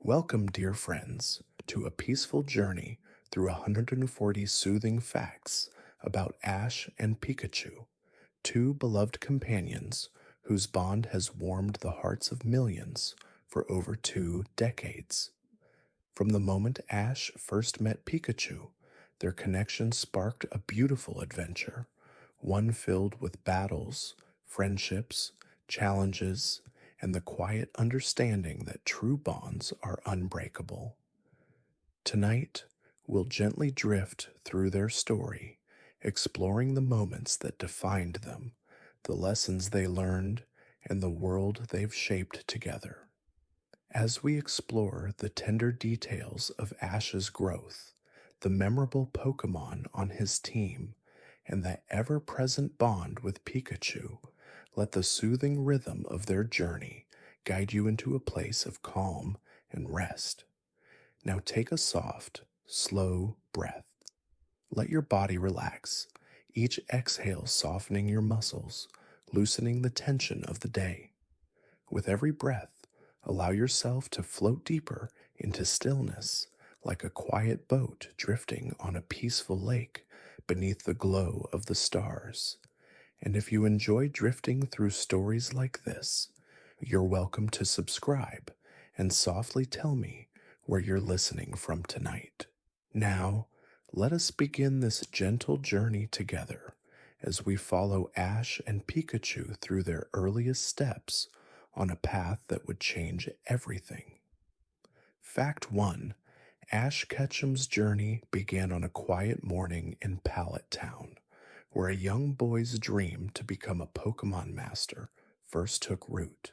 Welcome, dear friends, to a peaceful journey through 140 soothing facts about Ash and Pikachu, two beloved companions whose bond has warmed the hearts of millions for over 2 decades. From the moment Ash first met Pikachu, their connection sparked a beautiful adventure, one filled with battles, friendships, challenges, and the quiet understanding that true bonds are unbreakable. Tonight, we'll gently drift through their story, exploring the moments that defined them, the lessons they learned, and the world they've shaped together. As we explore the tender details of Ash's growth, the memorable Pokémon on his team, and the ever present bond with Pikachu, let the soothing rhythm of their journey guide you into a place of calm and rest. Now take a soft, slow breath. Let your body relax, each exhale softening your muscles, loosening the tension of the day. With every breath, allow yourself to float deeper into stillness, like a quiet boat drifting on a peaceful lake beneath the glow of the stars. And if you enjoy drifting through stories like this, you're welcome to subscribe and softly tell me where you're listening from tonight. Now, let us begin this gentle journey together as we follow Ash and Pikachu through their earliest steps on a path that would change everything. Fact 1. Ash Ketchum's journey began on a quiet morning in Pallet Town, where a young boy's dream to become a Pokemon master first took root.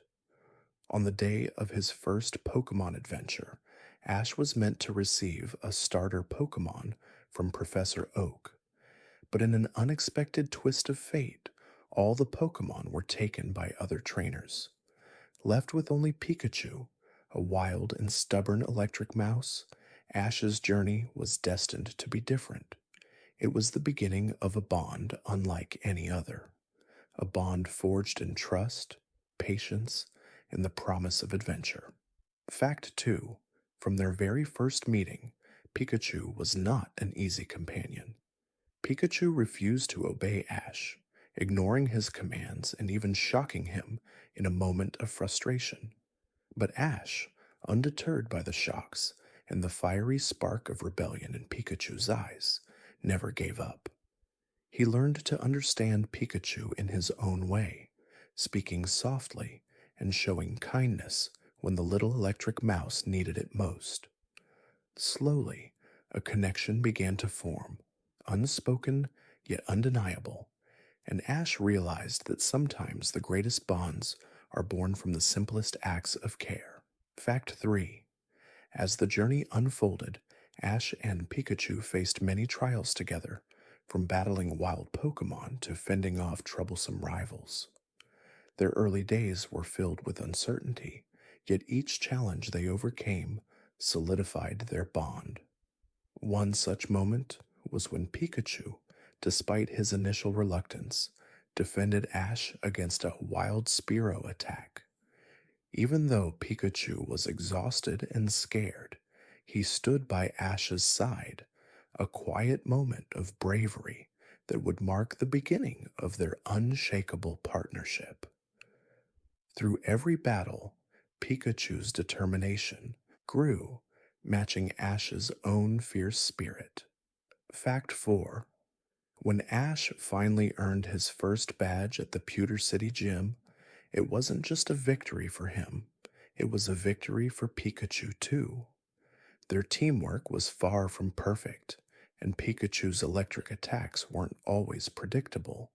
On the day of his first Pokemon adventure, Ash was meant to receive a starter Pokemon from Professor Oak, but in an unexpected twist of fate, all the Pokemon were taken by other trainers. Left with only Pikachu, a wild and stubborn electric mouse, Ash's journey was destined to be different. It was the beginning of a bond unlike any other, a bond forged in trust, patience, and the promise of adventure. Fact 2. From their very first meeting, Pikachu was not an easy companion. Pikachu refused to obey Ash, ignoring his commands and even shocking him in a moment of frustration. But Ash, undeterred by the shocks and the fiery spark of rebellion in Pikachu's eyes, never gave up. He learned to understand Pikachu in his own way, speaking softly and showing kindness when the little electric mouse needed it most. Slowly, a connection began to form, unspoken yet undeniable, and Ash realized that sometimes the greatest bonds are born from the simplest acts of care. Fact 3. As the journey unfolded, Ash and Pikachu faced many trials together, from battling wild Pokemon to fending off troublesome rivals. Their early days were filled with uncertainty, yet each challenge they overcame solidified their bond. One such moment was when Pikachu, despite his initial reluctance, defended Ash against a wild Spearow attack. Even though Pikachu was exhausted and scared, he stood by Ash's side, a quiet moment of bravery that would mark the beginning of their unshakable partnership. Through every battle, Pikachu's determination grew, matching Ash's own fierce spirit. Fact 4. When Ash finally earned his first badge at the Pewter City Gym, it wasn't just a victory for him, it was a victory for Pikachu too. Their teamwork was far from perfect, and Pikachu's electric attacks weren't always predictable,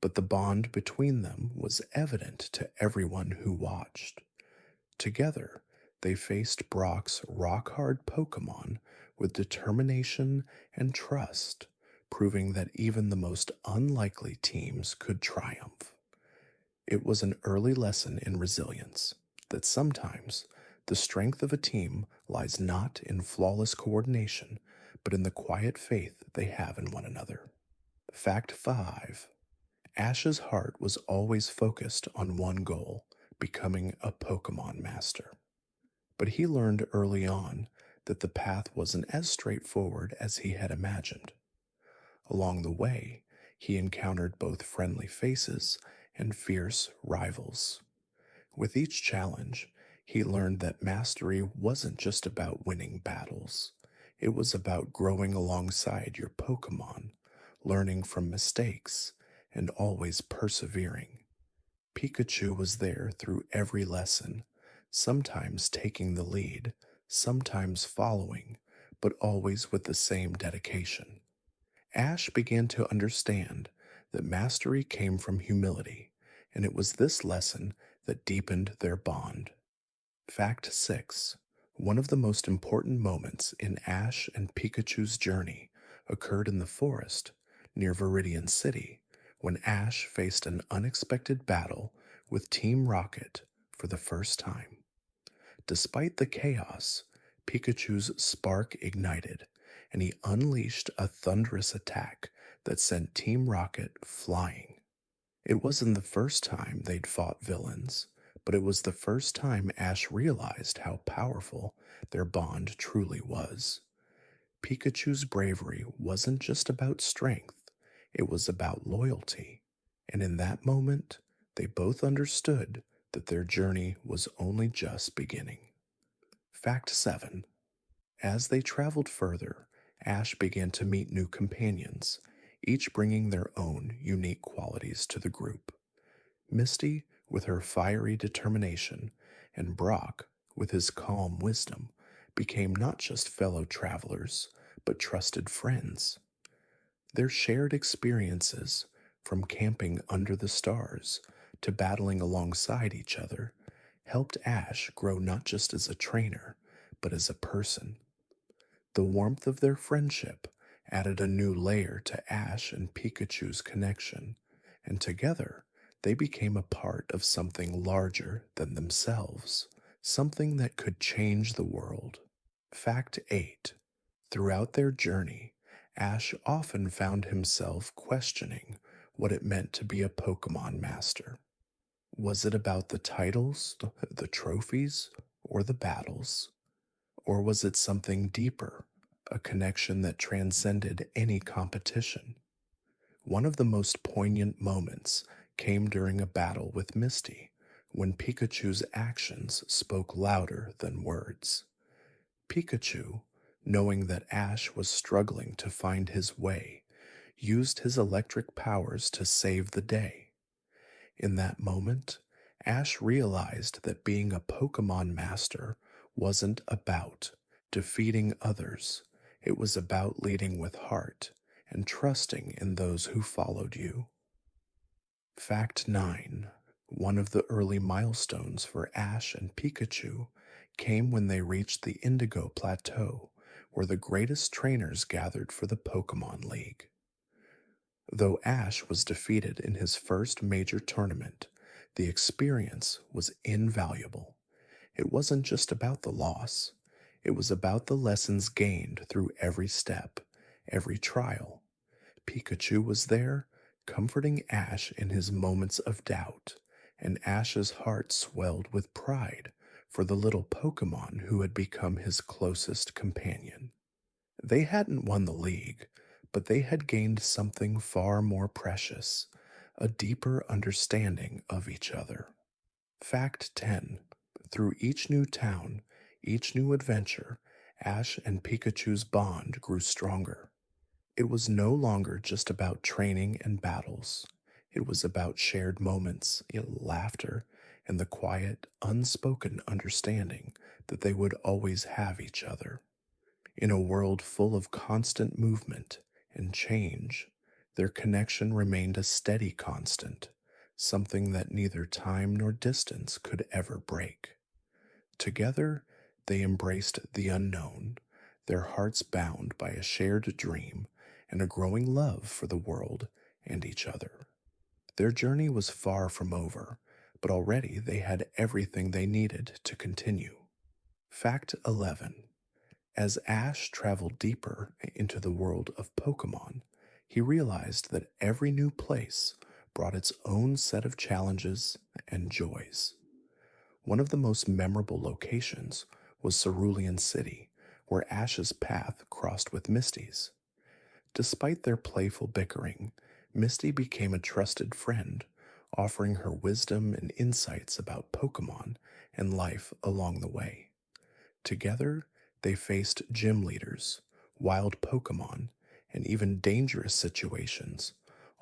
but the bond between them was evident to everyone who watched. Together, they faced Brock's rock-hard Pokémon with determination and trust, proving that even the most unlikely teams could triumph. It was an early lesson in resilience, that sometimes the strength of a team lies not in flawless coordination, but in the quiet faith they have in one another. Fact 5. Ash's heart was always focused on one goal, becoming a Pokémon master. But he learned early on that the path wasn't as straightforward as he had imagined. Along the way, he encountered both friendly faces and fierce rivals. With each challenge, he learned that mastery wasn't just about winning battles. It was about growing alongside your Pokémon, learning from mistakes, and always persevering. Pikachu was there through every lesson, sometimes taking the lead, sometimes following, but always with the same dedication. Ash began to understand that mastery came from humility, and it was this lesson that deepened their bond. Fact 6. One of the most important moments in Ash and Pikachu's journey occurred in the forest near Viridian City when Ash faced an unexpected battle with Team Rocket for the first time. Despite the chaos, Pikachu's spark ignited, and he unleashed a thunderous attack that sent Team Rocket flying. It wasn't the first time they'd fought villains, but it was the first time Ash realized how powerful their bond truly was. Pikachu's bravery wasn't just about strength, it was about loyalty. And in that moment, they both understood that their journey was only just beginning. Fact 7. As they traveled further, Ash began to meet new companions, each bringing their own unique qualities to the group. Misty, with her fiery determination, and Brock, with his calm wisdom, became not just fellow travelers, but trusted friends. Their shared experiences, from camping under the stars to battling alongside each other, helped Ash grow not just as a trainer, but as a person. The warmth of their friendship added a new layer to Ash and Pikachu's connection, and together they became a part of something larger than themselves, something that could change the world. Fact 8. Throughout their journey, Ash often found himself questioning what it meant to be a Pokemon master. Was it about the titles, the trophies, or the battles? Or was it something deeper, a connection that transcended any competition? One of the most poignant moments came during a battle with Misty, when Pikachu's actions spoke louder than words. Pikachu, knowing that Ash was struggling to find his way, used his electric powers to save the day. In that moment, Ash realized that being a Pokemon master wasn't about defeating others, it was about leading with heart and trusting in those who followed you. Fact 9. One of the early milestones for Ash and Pikachu came when they reached the Indigo Plateau, where the greatest trainers gathered for the Pokemon League. Though Ash was defeated in his first major tournament, the experience was invaluable. It wasn't just about the loss, it was about the lessons gained through every step, every trial. Pikachu was there, comforting Ash in his moments of doubt, and Ash's heart swelled with pride for the little Pokemon who had become his closest companion. They hadn't won the league, but they had gained something far more precious, a deeper understanding of each other. Fact 10. Through each new town, each new adventure, Ash and Pikachu's bond grew stronger. It was no longer just about training and battles. It was about shared moments, laughter, and the quiet, unspoken understanding that they would always have each other. In a world full of constant movement and change, their connection remained a steady constant, something that neither time nor distance could ever break. Together, they embraced the unknown, their hearts bound by a shared dream and a growing love for the world and each other. Their journey was far from over, but already they had everything they needed to continue. Fact 11. As Ash traveled deeper into the world of Pokemon, he realized that every new place brought its own set of challenges and joys. One of the most memorable locations was Cerulean City, where Ash's path crossed with Misty's. Despite their playful bickering, Misty became a trusted friend, offering her wisdom and insights about Pokemon and life along the way. Together, they faced gym leaders, wild Pokemon, and even dangerous situations,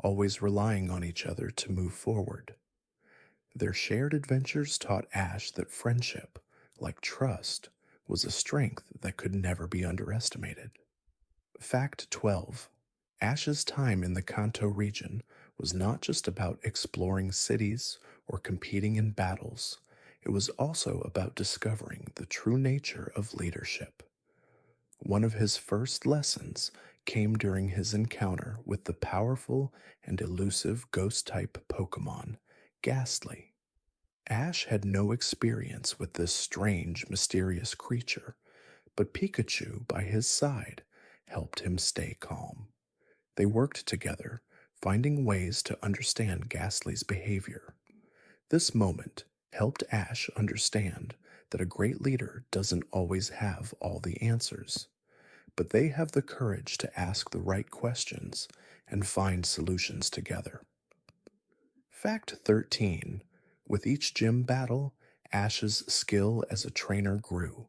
always relying on each other to move forward. Their shared adventures taught Ash that friendship, like trust, was a strength that could never be underestimated. Fact 12. Ash's time in the Kanto region was not just about exploring cities or competing in battles, it was also about discovering the true nature of leadership. One of his first lessons came during his encounter with the powerful and elusive ghost type Pokemon, Ghastly. Ash had no experience with this strange, mysterious creature, but Pikachu, by his side, helped him stay calm. They worked together, finding ways to understand Ghastly's behavior. This moment helped Ash understand that a great leader doesn't always have all the answers, but they have the courage to ask the right questions and find solutions together. Fact 13. With each gym battle, Ash's skill as a trainer grew,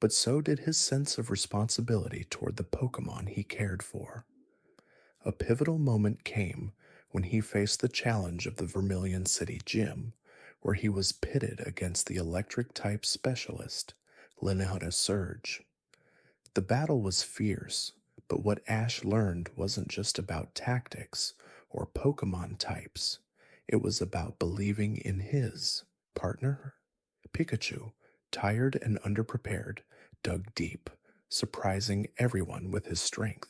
but so did his sense of responsibility toward the Pokemon he cared for. A pivotal moment came when he faced the challenge of the Vermilion City Gym, where he was pitted against the electric type specialist, Lynetta Surge. The battle was fierce, but what Ash learned wasn't just about tactics or Pokemon types, it was about believing in his partner. Pikachu, tired and underprepared, dug deep, surprising everyone with his strength.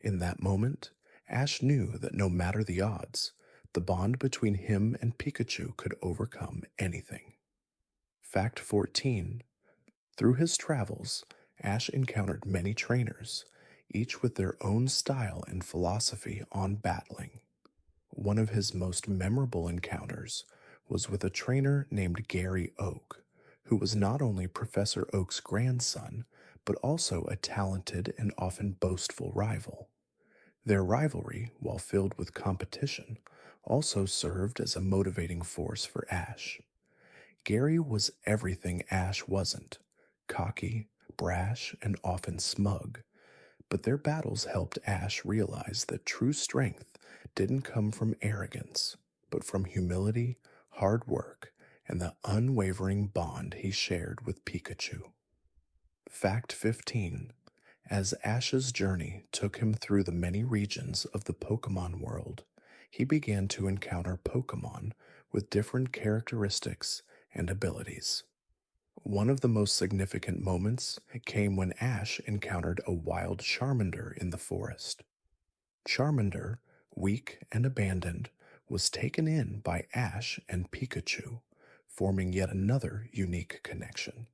In that moment, Ash knew that no matter the odds, the bond between him and Pikachu could overcome anything. Fact 14. Through his travels, Ash encountered many trainers, each with their own style and philosophy on battling. One of his most memorable encounters was with a trainer named Gary Oak, who was not only Professor Oak's grandson, but also a talented and often boastful rival. Their rivalry, while filled with competition, also served as a motivating force for Ash. Gary was everything Ash wasn't: cocky, brash, and often smug, but their battles helped Ash realize that true strength didn't come from arrogance, but from humility, hard work, and the unwavering bond he shared with Pikachu. Fact 15. As Ash's journey took him through the many regions of the Pokemon world, he began to encounter Pokemon with different characteristics and abilities. One of the most significant moments came when Ash encountered a wild Charmander in the forest. Charmander, weak and abandoned, was taken in by Ash and Pikachu, forming yet another unique connection.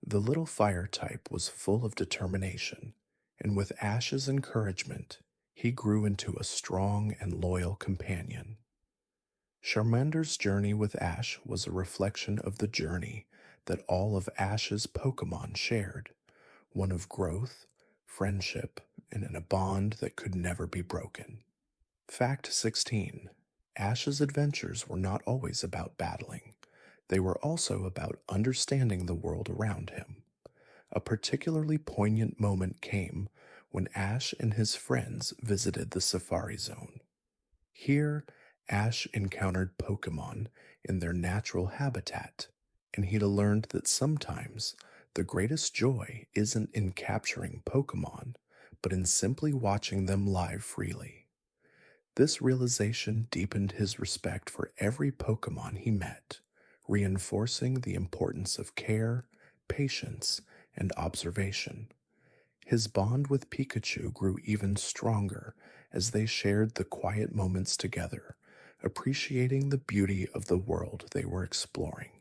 The little fire type was full of determination, and with Ash's encouragement, he grew into a strong and loyal companion. Charmander's journey with Ash was a reflection of the journey that all of Ash's Pokemon shared, one of growth, friendship, and in a bond that could never be broken. Fact 16. Ash's adventures were not always about battling. They were also about understanding the world around him. A particularly poignant moment came when Ash and his friends visited the Safari Zone. Here, Ash encountered Pokemon in their natural habitat, and he learned that sometimes the greatest joy isn't in capturing Pokemon, but in simply watching them live freely. This realization deepened his respect for every Pokemon he met, reinforcing the importance of care, patience, and observation. His bond with Pikachu grew even stronger as they shared the quiet moments together, appreciating the beauty of the world they were exploring.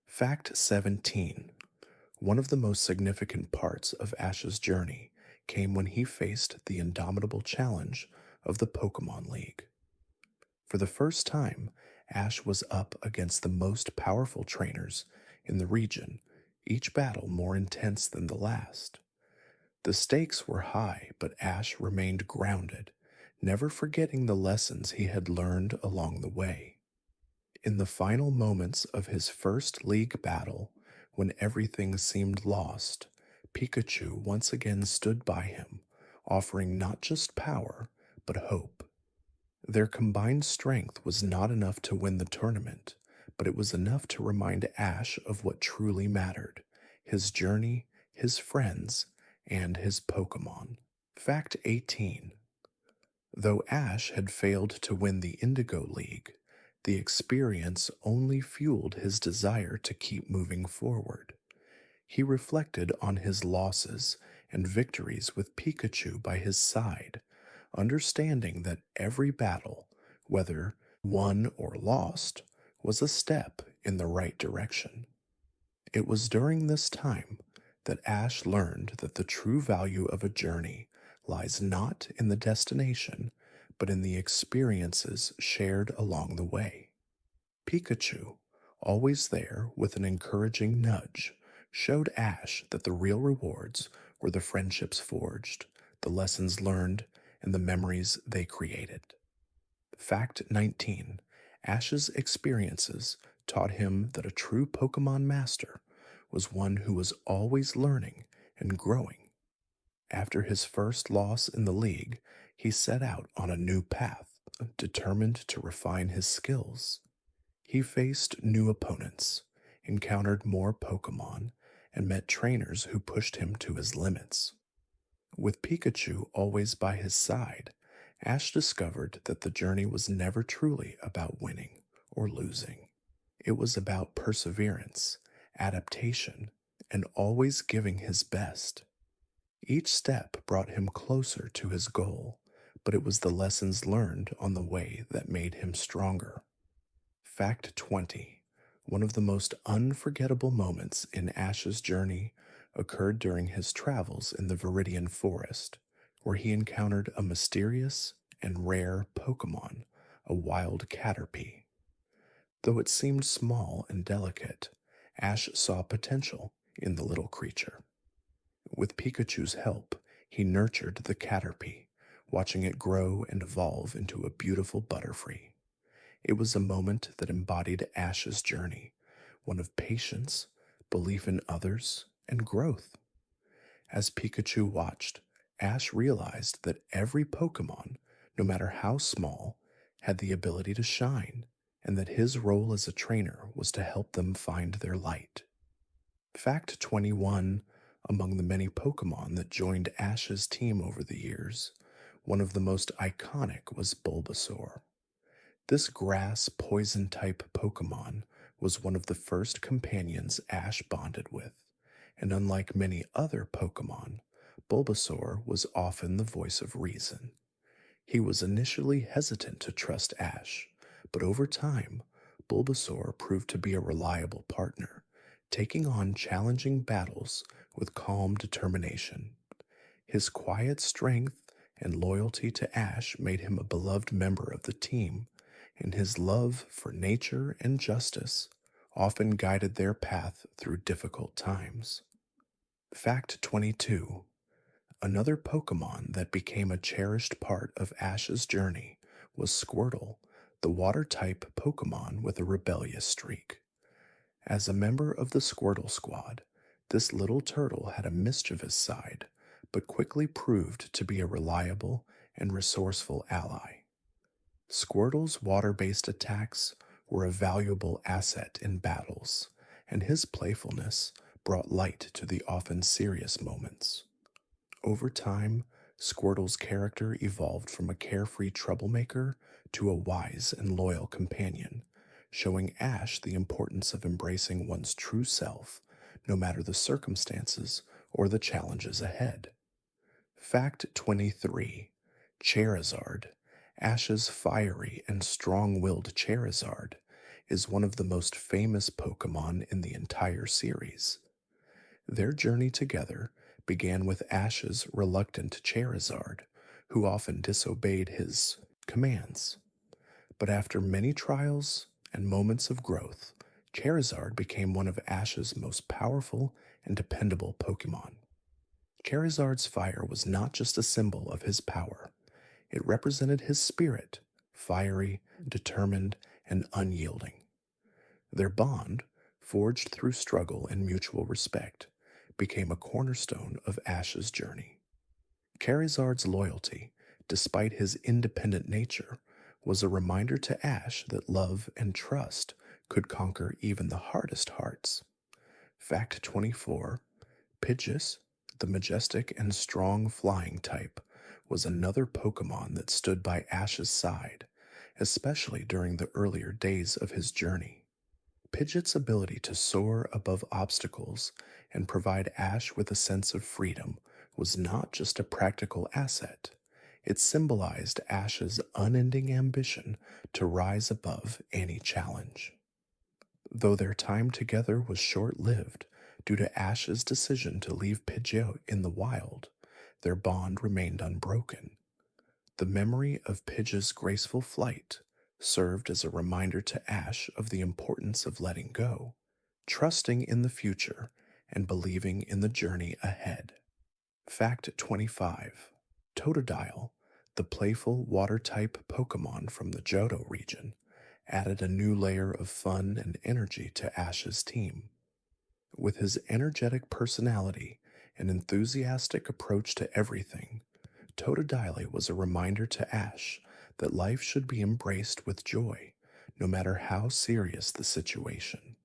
Fact 17. One of the most significant parts of Ash's journey came when he faced the indomitable challenge of the Pokemon League. For the first time, Ash was up against the most powerful trainers in the region, each battle more intense than the last. The stakes were high, but Ash remained grounded, never forgetting the lessons he had learned along the way. In the final moments of his first league battle, when everything seemed lost, Pikachu once again stood by him, offering not just power, but hope. Their combined strength was not enough to win the tournament, but it was enough to remind Ash of what truly mattered: his journey, his friends, and his Pokémon. Fact 18. Though Ash had failed to win the Indigo League, the experience only fueled his desire to keep moving forward. He reflected on his losses and victories with Pikachu by his side, understanding that every battle, whether won or lost, was a step in the right direction. It was during this time that Ash learned that the true value of a journey lies not in the destination, but in the experiences shared along the way. Pikachu, always there with an encouraging nudge, showed Ash that the real rewards were the friendships forged, the lessons learned, and the memories they created. Fact 19. Ash's experiences taught him that a true Pokemon master was one who was always learning and growing. After his first loss in the league, he set out on a new path, determined to refine his skills. He faced new opponents, encountered more Pokemon, and met trainers who pushed him to his limits. With Pikachu always by his side, Ash discovered that the journey was never truly about winning or losing. It was about perseverance, adaptation, and always giving his best. Each step brought him closer to his goal, but it was the lessons learned on the way that made him stronger. Fact 20. One of the most unforgettable moments in Ash's journey occurred during his travels in the Viridian Forest, where he encountered a mysterious and rare Pokémon, a wild Caterpie. Though it seemed small and delicate, Ash saw potential in the little creature. With Pikachu's help, he nurtured the Caterpie, watching it grow and evolve into a beautiful Butterfree. It was a moment that embodied Ash's journey, one of patience, belief in others, and growth. As Pikachu watched, Ash realized that every Pokemon, no matter how small, had the ability to shine, and that his role as a trainer was to help them find their light. Fact 21. Among the many Pokemon that joined Ash's team over the years, one of the most iconic was Bulbasaur. This grass poison type Pokemon was one of the first companions Ash bonded with, and unlike many other Pokemon, Bulbasaur was often the voice of reason. He was initially hesitant to trust Ash, but over time, Bulbasaur proved to be a reliable partner, taking on challenging battles with calm determination. His quiet strength and loyalty to Ash made him a beloved member of the team, and his love for nature and justice often guided their path through difficult times. Fact 22. Another Pokemon that became a cherished part of Ash's journey was Squirtle, the water-type Pokemon with a rebellious streak. As a member of the Squirtle Squad, this little turtle had a mischievous side, but quickly proved to be a reliable and resourceful ally. Squirtle's water-based attacks were a valuable asset in battles, and his playfulness brought light to the often serious moments. Over time, Squirtle's character evolved from a carefree troublemaker to a wise and loyal companion, showing Ash the importance of embracing one's true self, no matter the circumstances or the challenges ahead. Fact 23. Charizard, Ash's fiery and strong-willed Charizard, is one of the most famous Pokemon in the entire series. Their journey together began with Ash's reluctant Charizard, who often disobeyed his commands. But after many trials and moments of growth, Charizard became one of Ash's most powerful and dependable Pokemon. Charizard's fire was not just a symbol of his power, it represented his spirit, fiery, determined, and unyielding. Their bond, forged through struggle and mutual respect, became a cornerstone of Ash's journey. Charizard's loyalty, despite his independent nature, was a reminder to Ash that love and trust could conquer even the hardest hearts. Fact 24: Pidgeys, the majestic and strong flying type, was another Pokemon that stood by Ash's side, especially during the earlier days of his journey. Pidgeot's ability to soar above obstacles and provide Ash with a sense of freedom was not just a practical asset, it symbolized Ash's unending ambition to rise above any challenge. Though their time together was short lived due to Ash's decision to leave Pidgeot in the wild, their bond remained unbroken. The memory of Pidge's graceful flight served as a reminder to Ash of the importance of letting go, trusting in the future, and believing in the journey ahead. Fact 25: Totodile, the playful water-type Pokemon from the Johto region, added a new layer of fun and energy to Ash's team. With his energetic personality and enthusiastic approach to everything, Totodile was a reminder to Ash that life should be embraced with joy, no matter how serious the situation.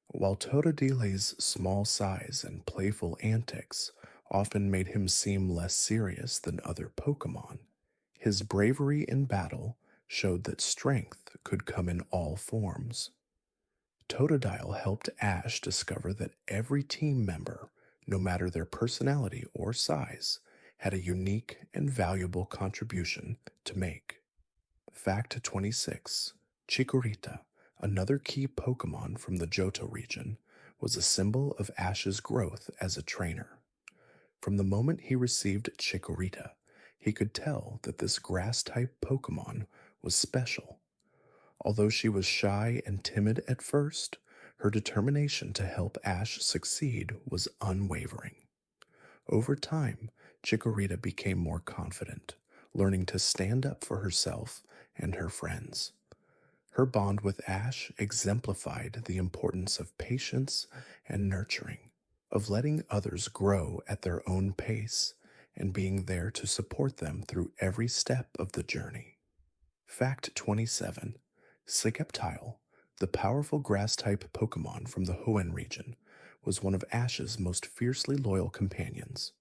While Totodile's small size and playful antics often made him seem less serious than other Pokemon, his bravery in battle showed that strength could come in all forms. Totodile helped Ash discover that every team member, no matter their personality or size, had a unique and valuable contribution to make. Fact 26: Chikorita, another key Pokemon from the Johto region, was a symbol of Ash's growth as a trainer. From the moment he received Chikorita, he could tell that this grass-type Pokemon was special. Although she was shy and timid at first, her determination to help Ash succeed was unwavering. Over time, Chikorita became more confident, learning to stand up for herself and her friends. Her bond with Ash exemplified the importance of patience and nurturing, of letting others grow at their own pace, and being there to support them through every step of the journey. Fact 27: Sceptile, the powerful grass-type Pokemon from the Hoenn region, was one of Ash's most fiercely loyal companions.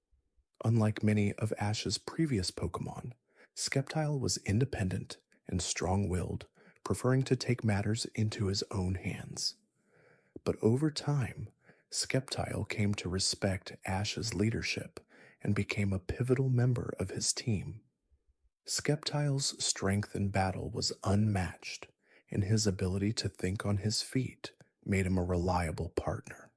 Unlike many of Ash's previous Pokemon, Sceptile was independent and strong-willed, preferring to take matters into his own hands. But over time, Sceptile came to respect Ash's leadership and became a pivotal member of his team. Sceptile's strength in battle was unmatched, and his ability to think on his feet made him a reliable partner.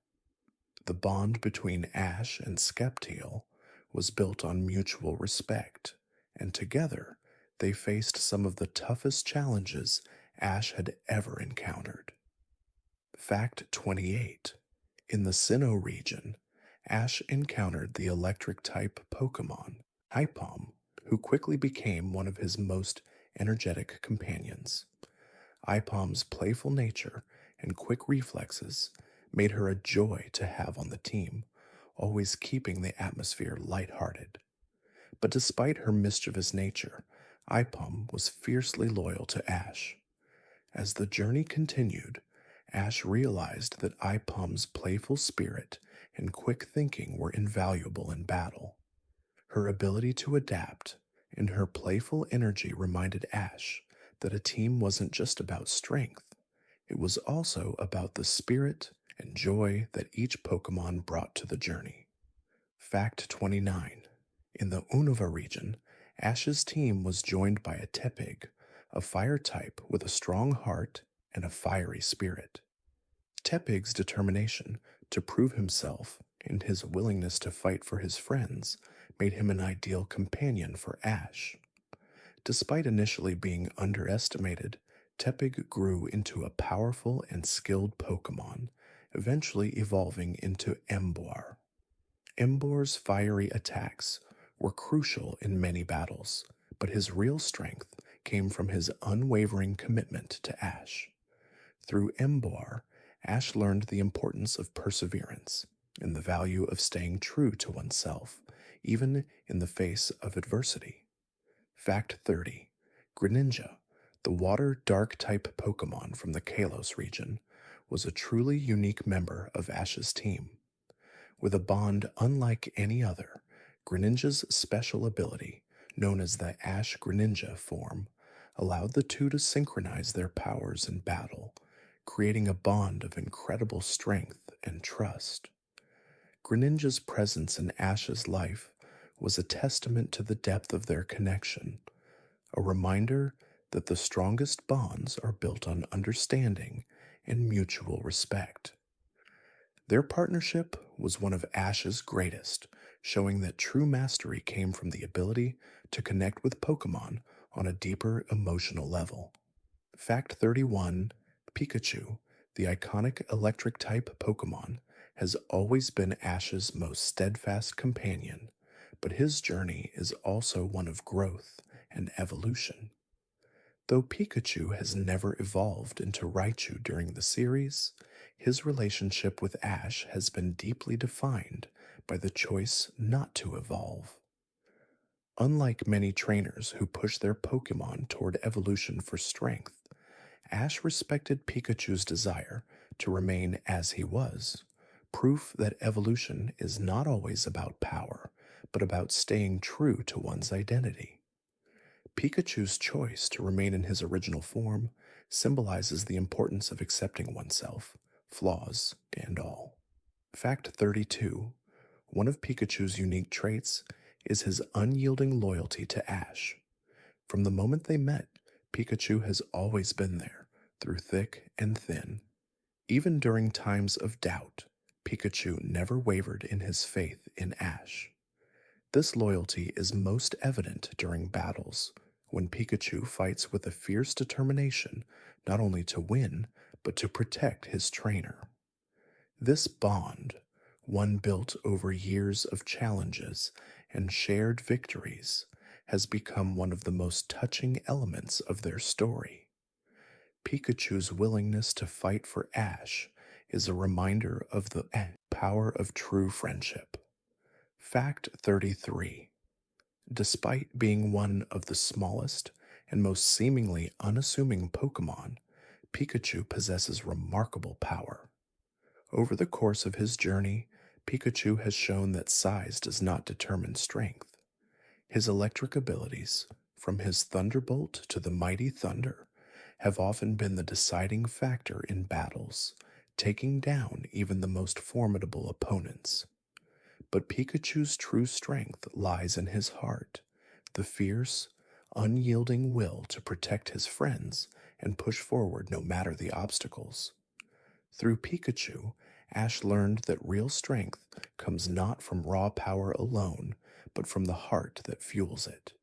The bond between Ash and Sceptile was built on mutual respect, and together they faced some of the toughest challenges Ash had ever encountered. Fact 28: In the Sinnoh region, Ash encountered the electric-type Pokemon, Hypom, who quickly became one of his most energetic companions. Hypom's playful nature and quick reflexes made her a joy to have on the team, always keeping the atmosphere lighthearted. But despite her mischievous nature, Hypom was fiercely loyal to Ash. As the journey continued, Ash realized that Hypom's playful spirit and quick thinking were invaluable in battle. Her ability to adapt and her playful energy reminded Ash that a team wasn't just about strength, it was also about the spirit and joy that each Pokemon brought to the journey. Fact 29: In the Unova region, Ash's team was joined by a Tepig, a fire type with a strong heart and a fiery spirit. Tepig's determination to prove himself and his willingness to fight for his friends made him an ideal companion for Ash. Despite initially being underestimated, Tepig grew into a powerful and skilled Pokemon, eventually evolving into Emboar. Emboar's fiery attacks were crucial in many battles, but his real strength came from his unwavering commitment to Ash. Through Emboar, Ash learned the importance of perseverance and the value of staying true to oneself, even in the face of adversity. Fact 30. Greninja, the water dark type Pokemon from the Kalos region, was a truly unique member of Ash's team. With a bond unlike any other, Greninja's special ability, known as the Ash Greninja form, allowed the two to synchronize their powers in battle, creating a bond of incredible strength and trust. Greninja's presence in Ash's life was a testament to the depth of their connection, a reminder that the strongest bonds are built on understanding and mutual respect. Their partnership was one of Ash's greatest, showing that true mastery came from the ability to connect with Pokemon on a deeper emotional level. Fact 31. Pikachu, the iconic electric type Pokemon, has always been Ash's most steadfast companion, but his journey is also one of growth and evolution. Though Pikachu has never evolved into Raichu during the series, his relationship with Ash has been deeply defined by the choice not to evolve. Unlike many trainers who push their Pokemon toward evolution for strength, Ash respected Pikachu's desire to remain as he was, proof that evolution is not always about power, but about staying true to one's identity. Pikachu's choice to remain in his original form symbolizes the importance of accepting oneself, flaws and all. Fact 32. One of Pikachu's unique traits is his unyielding loyalty to Ash. From the moment they met, Pikachu has always been there, through thick and thin. Even during times of doubt, Pikachu never wavered in his faith in Ash. This loyalty is most evident during battles, when Pikachu fights with a fierce determination not only to win, but to protect his trainer. This bond, one built over years of challenges and shared victories, has become one of the most touching elements of their story. Pikachu's willingness to fight for Ash is a reminder of the power of true friendship. Fact 33. Despite being one of the smallest and most seemingly unassuming Pokemon, Pikachu possesses remarkable power. Over the course of his journey, Pikachu has shown that size does not determine strength. His electric abilities, from his Thunderbolt to the mighty Thunder, have often been the deciding factor in battles, taking down even the most formidable opponents. But Pikachu's true strength lies in his heart, the fierce, unyielding will to protect his friends and push forward no matter the obstacles. Through Pikachu, Ash learned that real strength comes not from raw power alone, but from the heart that fuels it.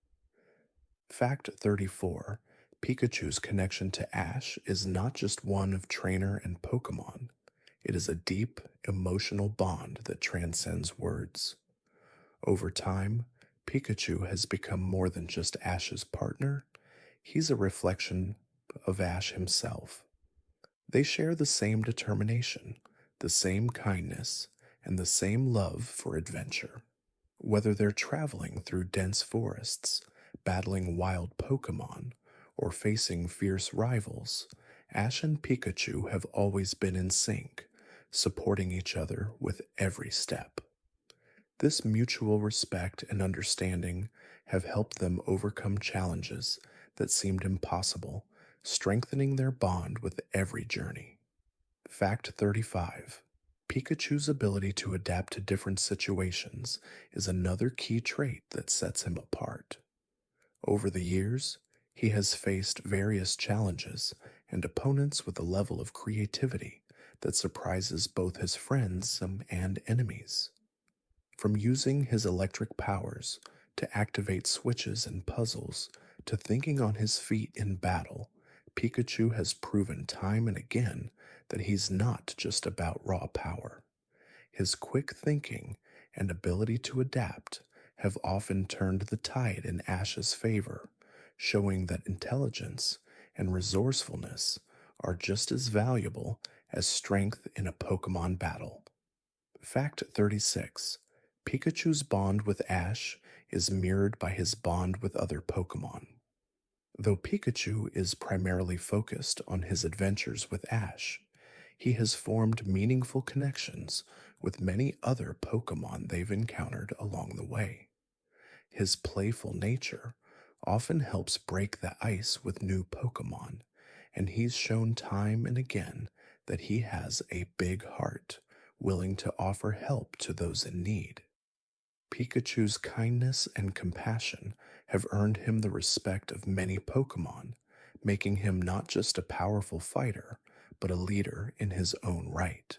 Fact 34. Pikachu's connection to Ash is not just one of trainer and Pokemon. It is a deep, emotional bond that transcends words. Over time, Pikachu has become more than just Ash's partner. He's a reflection of Ash himself. They share the same determination, the same kindness, and the same love for adventure. Whether they're traveling through dense forests, battling wild Pokemon, or facing fierce rivals, Ash and Pikachu have always been in sync, supporting each other with every step. This mutual respect and understanding have helped them overcome challenges that seemed impossible, strengthening their bond with every journey. Fact 35. Pikachu's ability to adapt to different situations is another key trait that sets him apart. Over the years, he has faced various challenges and opponents with a level of creativity that surprises both his friends and enemies. From using his electric powers to activate switches and puzzles to thinking on his feet in battle, Pikachu has proven time and again that he's not just about raw power. His quick thinking and ability to adapt have often turned the tide in Ash's favor, showing that intelligence and resourcefulness are just as valuable as strength in a Pokemon battle. Fact 36. Pikachu's bond with Ash is mirrored by his bond with other Pokemon. Though Pikachu is primarily focused on his adventures with Ash, he has formed meaningful connections with many other Pokemon they've encountered along the way. His playful nature often helps break the ice with new Pokemon, and he's shown time and again that he has a big heart, willing to offer help to those in need. Pikachu's kindness and compassion have earned him the respect of many Pokemon, making him not just a powerful fighter, but a leader in his own right.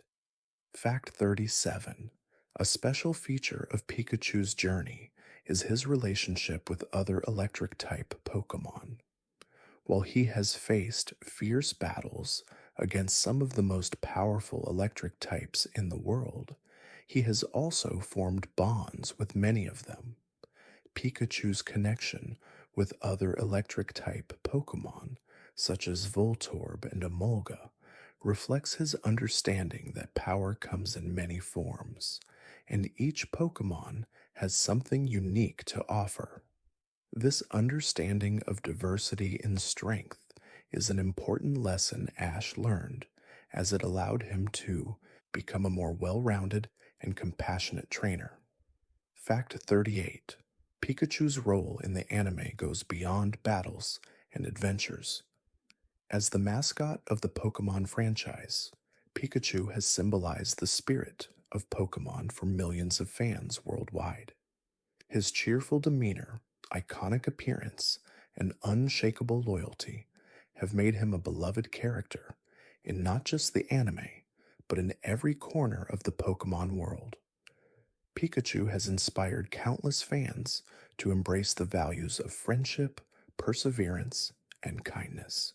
Fact 37. A special feature of Pikachu's journey is his relationship with other electric type Pokemon. While he has faced fierce battles against some of the most powerful electric types in the world, he has also formed bonds with many of them. Pikachu's connection with other electric type Pokemon, such as Voltorb and Emolga, reflects his understanding that power comes in many forms, and each Pokemon has something unique to offer. This understanding of diversity in strength is an important lesson Ash learned, as it allowed him to become a more well rounded and compassionate trainer. Fact 38. Pikachu's role in the anime goes beyond battles and adventures. As the mascot of the Pokemon franchise, Pikachu has symbolized the spirit of Pokemon for millions of fans worldwide. His cheerful demeanor, iconic appearance, and unshakable loyalty have made him a beloved character in not just the anime, but in every corner of the Pokemon world. Pikachu has inspired countless fans to embrace the values of friendship, perseverance, and kindness.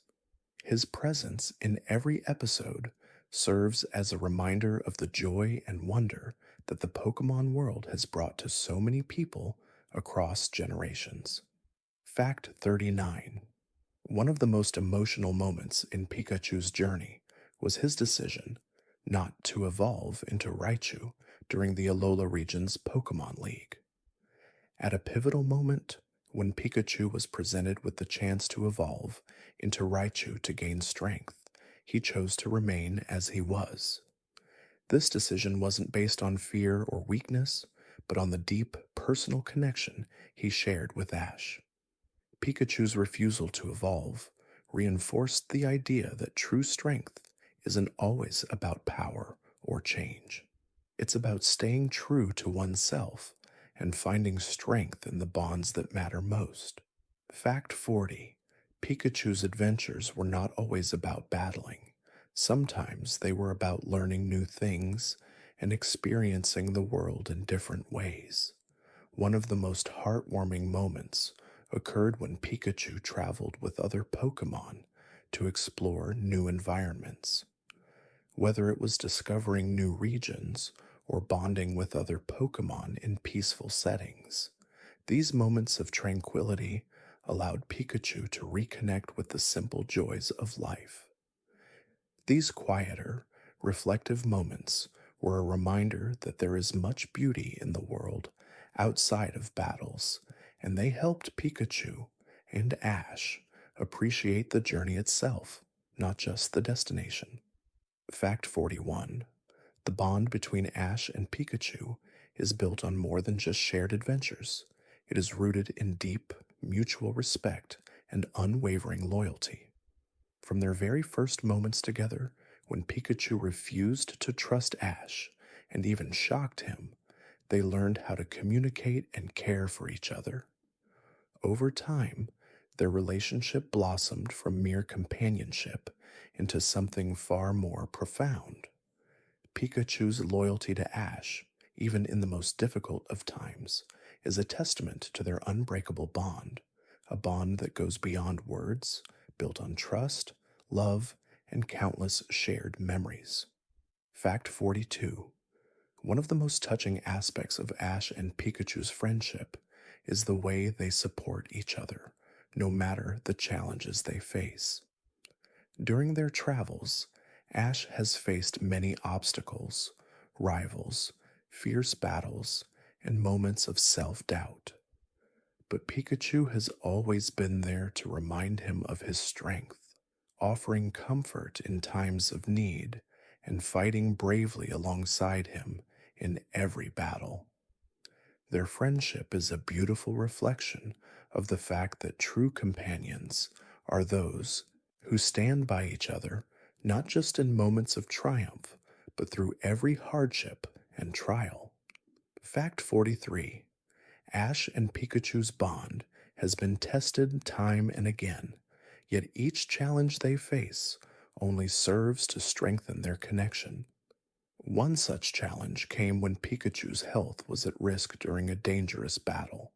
His presence in every episode serves as a reminder of the joy and wonder that the Pokemon world has brought to so many people across generations. Fact 39. One of the most emotional moments in Pikachu's journey was his decision not to evolve into Raichu during the Alola region's Pokemon League. At a pivotal moment, when Pikachu was presented with the chance to evolve into Raichu to gain strength, he chose to remain as he was. This decision wasn't based on fear or weakness, but on the deep personal connection he shared with Ash. Pikachu's refusal to evolve reinforced the idea that true strength isn't always about power or change. It's about staying true to oneself and finding strength in the bonds that matter most. Fact 40. Pikachu's adventures were not always about battling. Sometimes they were about learning new things and experiencing the world in different ways. One of the most heartwarming moments occurred when Pikachu traveled with other Pokemon to explore new environments. Whether it was discovering new regions or bonding with other Pokemon in peaceful settings, these moments of tranquility allowed Pikachu to reconnect with the simple joys of life. These quieter, reflective moments were a reminder that there is much beauty in the world outside of battles, and they helped Pikachu and Ash appreciate the journey itself, not just the destination. Fact 41. The bond between Ash and Pikachu is built on more than just shared adventures. It is rooted in deep, mutual respect and unwavering loyalty. From their very first moments together, when Pikachu refused to trust Ash and even shocked him, they learned how to communicate and care for each other. Over time, their relationship blossomed from mere companionship into something far more profound. Pikachu's loyalty to Ash, even in the most difficult of times, is a testament to their unbreakable bond, a bond that goes beyond words, built on trust, love, and countless shared memories. Fact 42. One of the most touching aspects of Ash and Pikachu's friendship is the way they support each other, no matter the challenges they face. During their travels, Ash has faced many obstacles, rivals, fierce battles, and moments of self doubt. But Pikachu has always been there to remind him of his strength, offering comfort in times of need and fighting bravely alongside him in every battle. Their friendship is a beautiful reflection of the fact that true companions are those who stand by each other not just in moments of triumph, but through every hardship and trial. Fact 43. Ash and Pikachu's bond has been tested time and again, yet each challenge they face only serves to strengthen their connection. One such challenge came when Pikachu's health was at risk during a dangerous battle.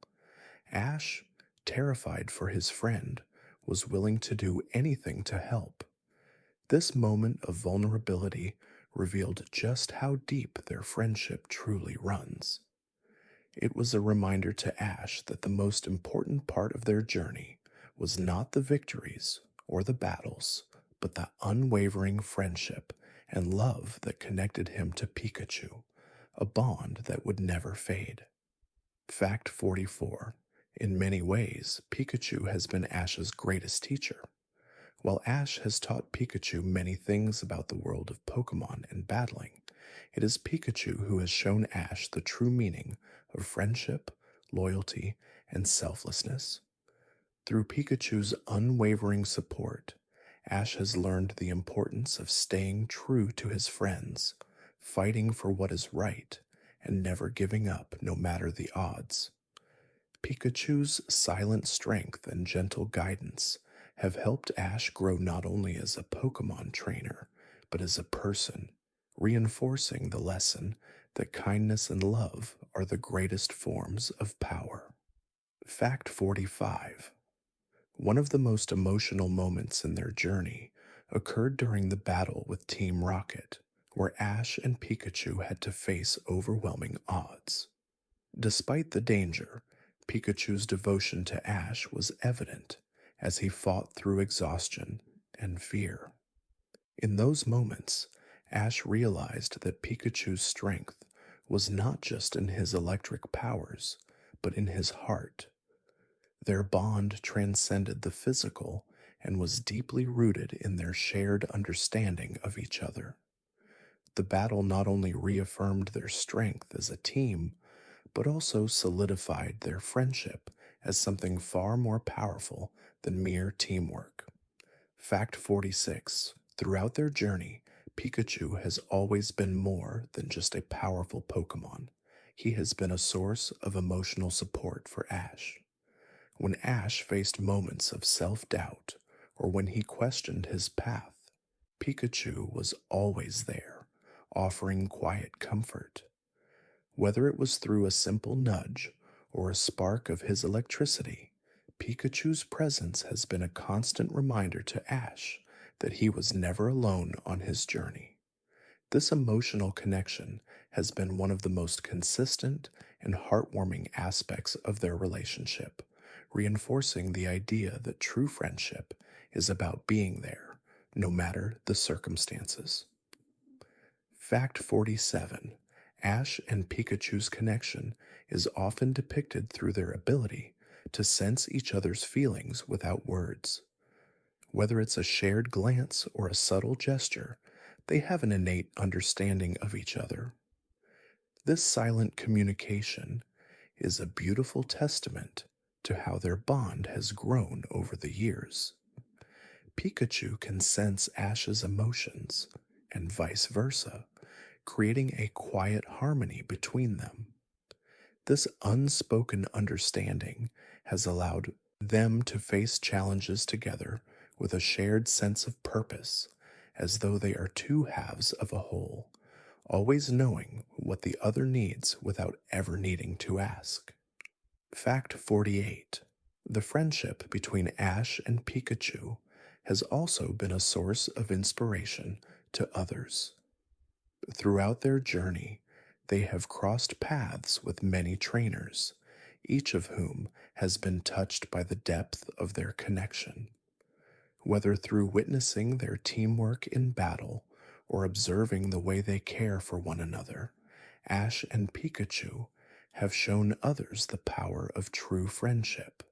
Ash, terrified for his friend, was willing to do anything to help. This moment of vulnerability revealed just how deep their friendship truly runs. It was a reminder to Ash that the most important part of their journey was not the victories or the battles, but the unwavering friendship and love that connected him to Pikachu, a bond that would never fade. Fact 44. In many ways, Pikachu has been Ash's greatest teacher. While Ash has taught Pikachu many things about the world of Pokémon and battling, it is Pikachu who has shown Ash the true meaning of friendship, loyalty, and selflessness. Through Pikachu's unwavering support, Ash has learned the importance of staying true to his friends, fighting for what is right, and never giving up no matter the odds. Pikachu's silent strength and gentle guidance have helped Ash grow not only as a Pokemon trainer, but as a person, reinforcing the lesson that kindness and love are the greatest forms of power. Fact 45. One of the most emotional moments in their journey occurred during the battle with Team Rocket, where Ash and Pikachu had to face overwhelming odds. Despite the danger, Pikachu's devotion to Ash was evident as he fought through exhaustion and fear. In those moments, Ash realized that Pikachu's strength was not just in his electric powers, but in his heart. Their bond transcended the physical and was deeply rooted in their shared understanding of each other. The battle not only reaffirmed their strength as a team, but also solidified their friendship as something far more powerful than mere teamwork. Fact 46. Throughout their journey, Pikachu has always been more than just a powerful Pokemon. He has been a source of emotional support for Ash. When Ash faced moments of self-doubt, or when he questioned his path, Pikachu was always there, offering quiet comfort. Whether it was through a simple nudge or a spark of his electricity, Pikachu's presence has been a constant reminder to Ash that he was never alone on his journey. This emotional connection has been one of the most consistent and heartwarming aspects of their relationship, reinforcing the idea that true friendship is about being there, no matter the circumstances. Fact 47. Ash and Pikachu's connection is often depicted through their ability to sense each other's feelings without words. Whether it's a shared glance or a subtle gesture, they have an innate understanding of each other. This silent communication is a beautiful testament to how their bond has grown over the years. Pikachu can sense Ash's emotions, and vice versa, creating a quiet harmony between them. This unspoken understanding has allowed them to face challenges together with a shared sense of purpose, as though they are two halves of a whole, always knowing what the other needs without ever needing to ask. Fact 48. The friendship between Ash and Pikachu has also been a source of inspiration to others. Throughout their journey, they have crossed paths with many trainers, each of whom has been touched by the depth of their connection. Whether through witnessing their teamwork in battle or observing the way they care for one another, Ash and Pikachu have shown others the power of true friendship.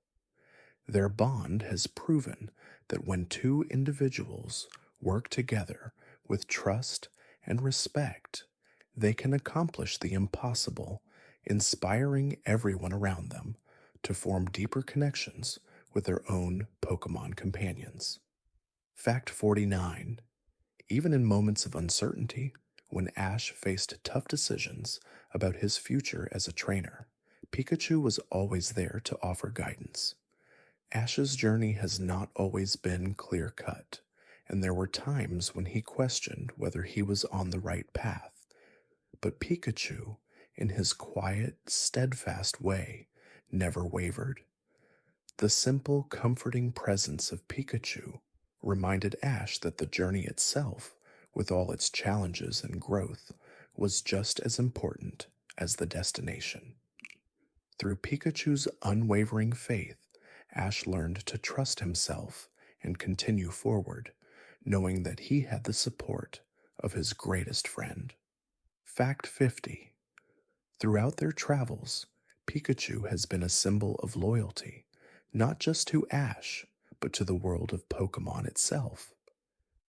Their bond has proven that when two individuals work together with trust and respect, they can accomplish the impossible, inspiring everyone around them to form deeper connections with their own Pokemon companions. Fact 49. Even in moments of uncertainty, when Ash faced tough decisions about his future as a trainer, Pikachu was always there to offer guidance. Ash's journey has not always been clear cut, and there were times when he questioned whether he was on the right path. But Pikachu, in his quiet, steadfast way, never wavered. The simple, comforting presence of Pikachu reminded Ash that the journey itself, with all its challenges and growth, was just as important as the destination. Through Pikachu's unwavering faith, Ash learned to trust himself and continue forward, knowing that he had the support of his greatest friend. Fact 50. Throughout their travels, Pikachu has been a symbol of loyalty, not just to Ash, but to the world of Pokemon itself.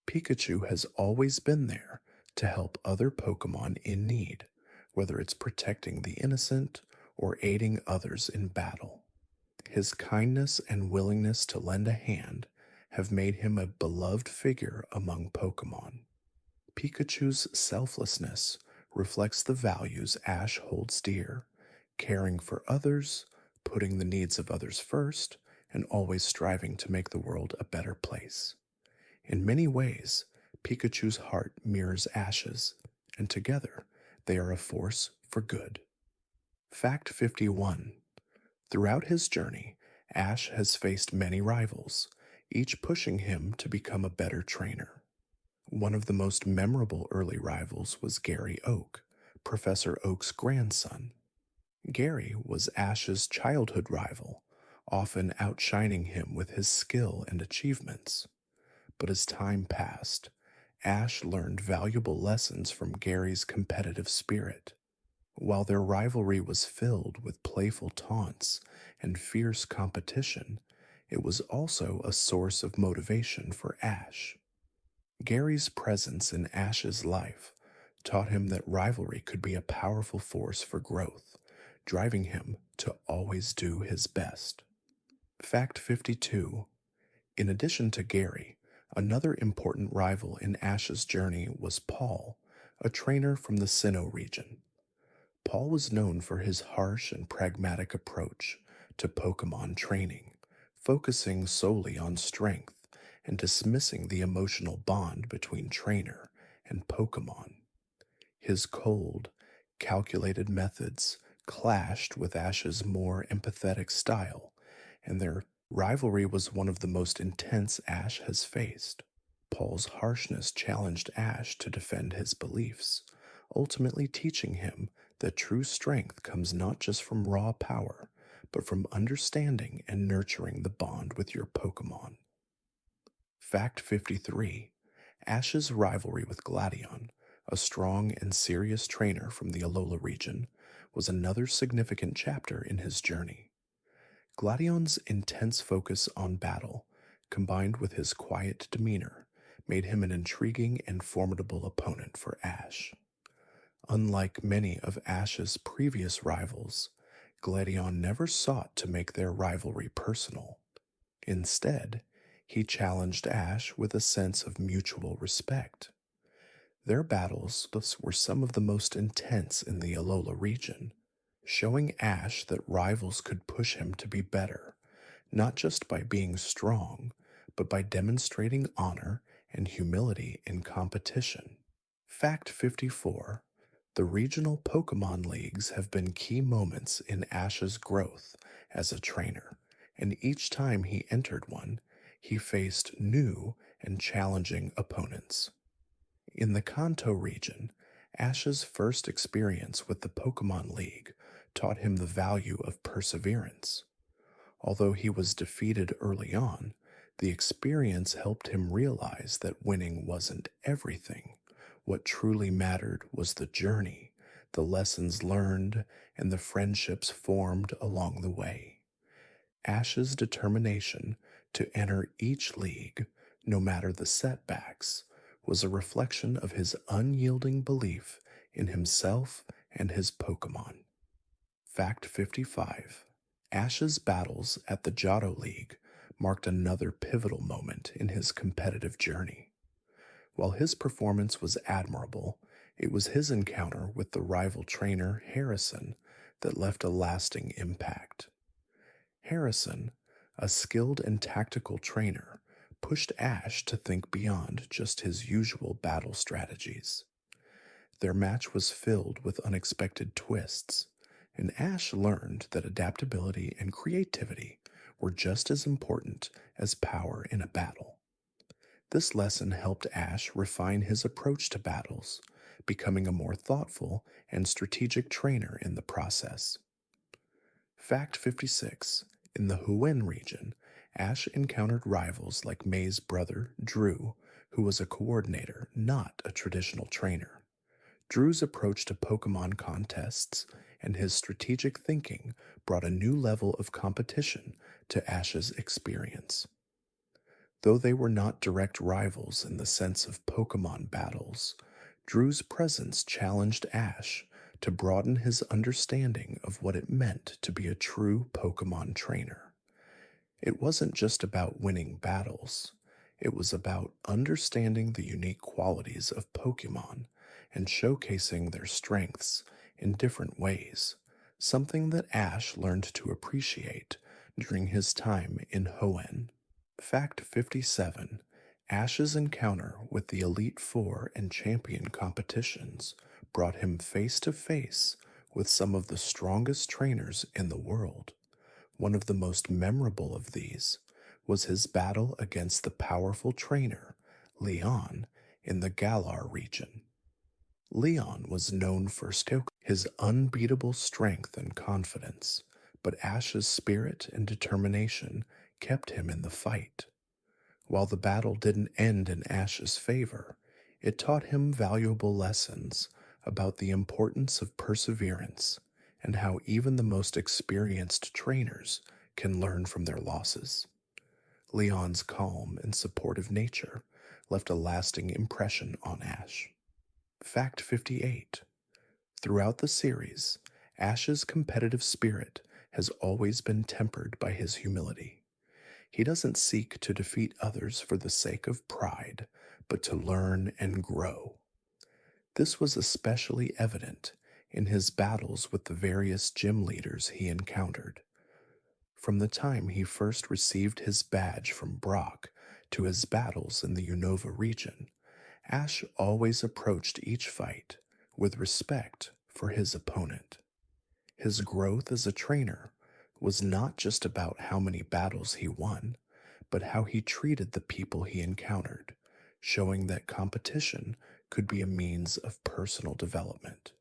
Pikachu has always been there to help other Pokemon in need, whether it's protecting the innocent or aiding others in battle. His kindness and willingness to lend a hand have made him a beloved figure among Pokemon. Pikachu's selflessness reflects the values Ash holds dear: caring for others, putting the needs of others first, and always striving to make the world a better place. In many ways, Pikachu's heart mirrors Ash's, and together they are a force for good. Fact 51. Throughout his journey, Ash has faced many rivals, each pushing him to become a better trainer. One of the most memorable early rivals was Gary Oak, Professor Oak's grandson. Gary was Ash's childhood rival, often outshining him with his skill and achievements. But as time passed, Ash learned valuable lessons from Gary's competitive spirit. While their rivalry was filled with playful taunts and fierce competition, it was also a source of motivation for Ash. Gary's presence in Ash's life taught him that rivalry could be a powerful force for growth, driving him to always do his best. Fact 52. In addition to Gary, another important rival in Ash's journey was Paul, a trainer from the Sinnoh region. Paul was known for his harsh and pragmatic approach to Pokemon training, focusing solely on strength and dismissing the emotional bond between trainer and Pokemon. His cold, calculated methods clashed with Ash's more empathetic style, and their rivalry was one of the most intense Ash has faced. Paul's harshness challenged Ash to defend his beliefs, ultimately teaching him that true strength comes not just from raw power, but from understanding and nurturing the bond with your Pokemon. Fact 53. Ash's rivalry with Gladion, a strong and serious trainer from the Alola region, was another significant chapter in his journey. Gladion's intense focus on battle, combined with his quiet demeanor, made him an intriguing and formidable opponent for Ash. Unlike many of Ash's previous rivals, Gladion never sought to make their rivalry personal. Instead, he challenged Ash with a sense of mutual respect. Their battles were some of the most intense in the Alola region, showing Ash that rivals could push him to be better, not just by being strong, but by demonstrating honor and humility in competition. Fact 54. The regional Pokemon Leagues have been key moments in Ash's growth as a trainer, and each time he entered one, he faced new and challenging opponents. In the Kanto region, Ash's first experience with the Pokemon League taught him the value of perseverance. Although he was defeated early on, the experience helped him realize that winning wasn't everything. What truly mattered was the journey, the lessons learned, and the friendships formed along the way. Ash's determination to enter each league, no matter the setbacks, was a reflection of his unyielding belief in himself and his Pokemon. Fact 55. Ash's battles at the Johto League marked another pivotal moment in his competitive journey. While his performance was admirable, it was his encounter with the rival trainer Harrison that left a lasting impact. Harrison, a skilled and tactical trainer, pushed Ash to think beyond just his usual battle strategies. Their match was filled with unexpected twists, and Ash learned that adaptability and creativity were just as important as power in a battle. This lesson helped Ash refine his approach to battles, becoming a more thoughtful and strategic trainer in the process. Fact 56. In the Huen region, Ash encountered rivals like May's brother, Drew, who was a coordinator, not a traditional trainer. Drew's approach to Pokemon contests and his strategic thinking brought a new level of competition to Ash's experience. Though they were not direct rivals in the sense of Pokemon battles, Drew's presence challenged Ash to broaden his understanding of what it meant to be a true Pokemon trainer. It wasn't just about winning battles, it was about understanding the unique qualities of Pokemon and showcasing their strengths in different ways, something that Ash learned to appreciate during his time in Hoenn. Fact 57. Ash's encounter with the Elite Four and Champion competitions brought him face to face with some of the strongest trainers in the world. One of the most memorable of these was his battle against the powerful trainer, Leon, in the Galar region. Leon was known for his unbeatable strength and confidence, but Ash's spirit and determination kept him in the fight. While the battle didn't end in Ash's favor, it taught him valuable lessons about the importance of perseverance and how even the most experienced trainers can learn from their losses. Leon's calm and supportive nature left a lasting impression on Ash. Fact 58. Throughout the series, Ash's competitive spirit has always been tempered by his humility. He doesn't seek to defeat others for the sake of pride, but to learn and grow. This was especially evident in his battles with the various gym leaders he encountered. From the time he first received his badge from Brock to his battles in the Unova region, Ash always approached each fight with respect for his opponent. His growth as a trainer was not just about how many battles he won, but how he treated the people he encountered, showing that competition could be a means of personal development.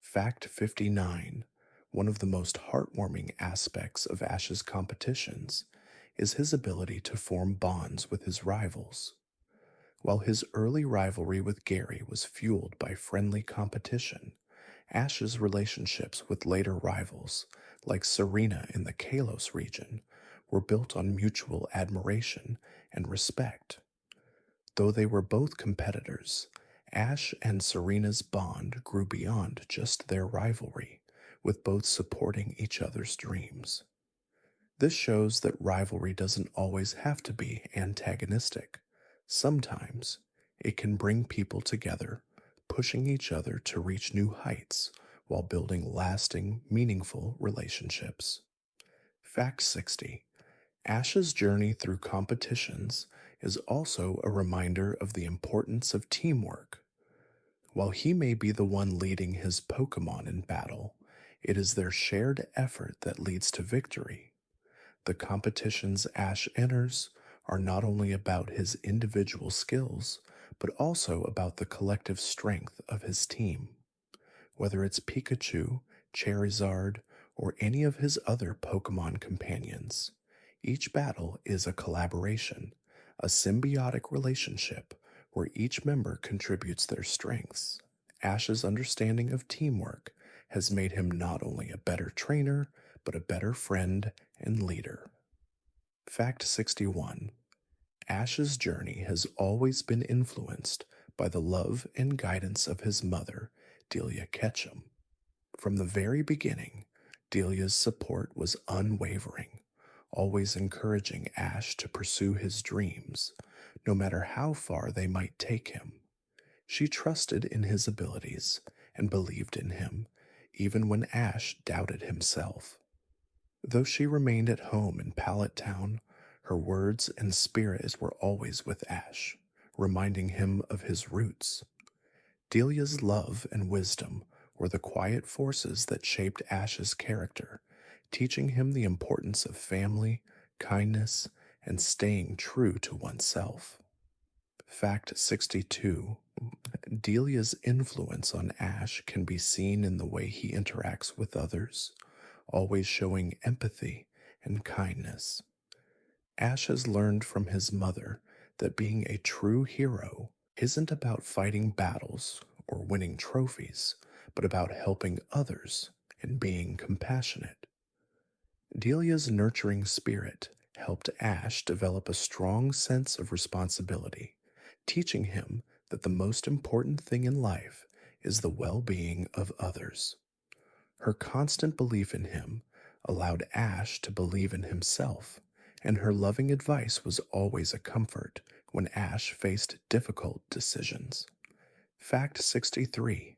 Fact 59. One of the most heartwarming aspects of Ash's competitions is his ability to form bonds with his rivals. While his early rivalry with Gary was fueled by friendly competition, Ash's relationships with later rivals, like Serena in the Kalos region, were built on mutual admiration and respect. Though they were both competitors, Ash and Serena's bond grew beyond just their rivalry, with both supporting each other's dreams. This shows that rivalry doesn't always have to be antagonistic. Sometimes it can bring people together, pushing each other to reach new heights while building lasting, meaningful relationships. Fact 60. Ash's journey through competitions is also a reminder of the importance of teamwork. While he may be the one leading his Pokemon in battle, it is their shared effort that leads to victory. The competitions Ash enters, are not only about his individual skills, but also about the collective strength of his team. Whether it's Pikachu, Charizard, or any of his other Pokemon companions, each battle is a collaboration, a symbiotic relationship where each member contributes their strengths. Ash's understanding of teamwork has made him not only a better trainer, but a better friend and leader. Fact 61. Ash's journey has always been influenced by the love and guidance of his mother, Delia Ketchum. From the very beginning, Delia's support was unwavering, always encouraging Ash to pursue his dreams, no matter how far they might take him. She trusted in his abilities and believed in him, even when Ash doubted himself. Though she remained at home in Pallet Town, her words and spirit were always with Ash, reminding him of his roots. Delia's love and wisdom were the quiet forces that shaped Ash's character, teaching him the importance of family, kindness, and staying true to oneself. Fact 62. Delia's influence on Ash can be seen in the way he interacts with others, always showing empathy and kindness. Ash has learned from his mother that being a true hero isn't about fighting battles or winning trophies, but about helping others and being compassionate. Delia's nurturing spirit helped Ash develop a strong sense of responsibility, teaching him that the most important thing in life is the well-being of others. Her constant belief in him allowed Ash to believe in himself, and her loving advice was always a comfort when Ash faced difficult decisions. Fact 63.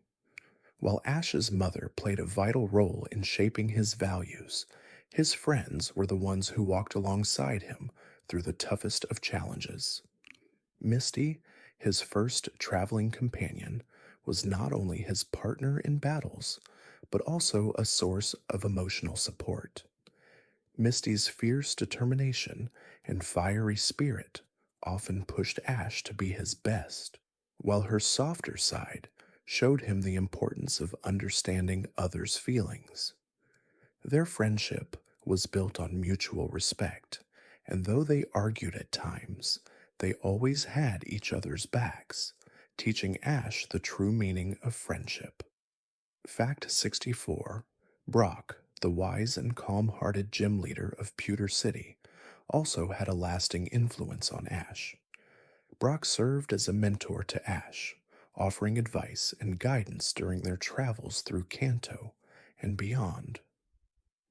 While Ash's mother played a vital role in shaping his values, his friends were the ones who walked alongside him through the toughest of challenges. Misty, his first traveling companion, was not only his partner in battles, but also a source of emotional support. Misty's fierce determination and fiery spirit often pushed Ash to be his best, while her softer side showed him the importance of understanding others' feelings. Their friendship was built on mutual respect, and though they argued at times, they always had each other's backs, teaching Ash the true meaning of friendship. Fact 64. Brock, the wise and calm-hearted gym leader of Pewter City, also had a lasting influence on Ash. Brock served as a mentor to Ash, offering advice and guidance during their travels through Kanto and beyond.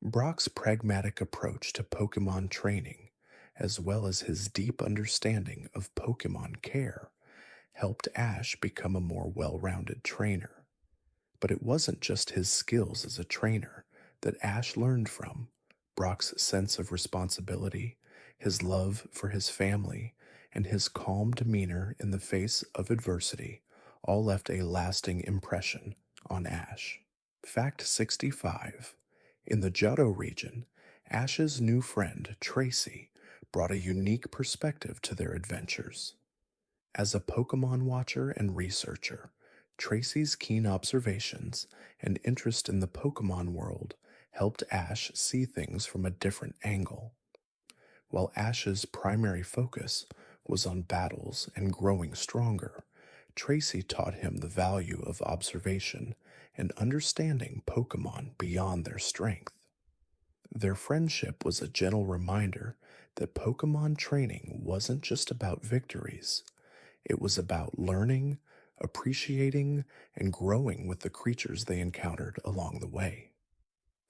Brock's pragmatic approach to Pokemon training, as well as his deep understanding of Pokemon care, helped Ash become a more well-rounded trainer. But it wasn't just his skills as a trainer that Ash learned from. Brock's sense of responsibility, his love for his family, and his calm demeanor in the face of adversity all left a lasting impression on Ash. Fact 65. In the Johto region, Ash's new friend, Tracy, brought a unique perspective to their adventures. As a Pokemon watcher and researcher, Tracy's keen observations and interest in the Pokemon world helped Ash see things from a different angle. While Ash's primary focus was on battles and growing stronger, Tracy taught him the value of observation and understanding Pokemon beyond their strength. Their friendship was a gentle reminder that Pokemon training wasn't just about victories. It was about learning, appreciating, and growing with the creatures they encountered along the way.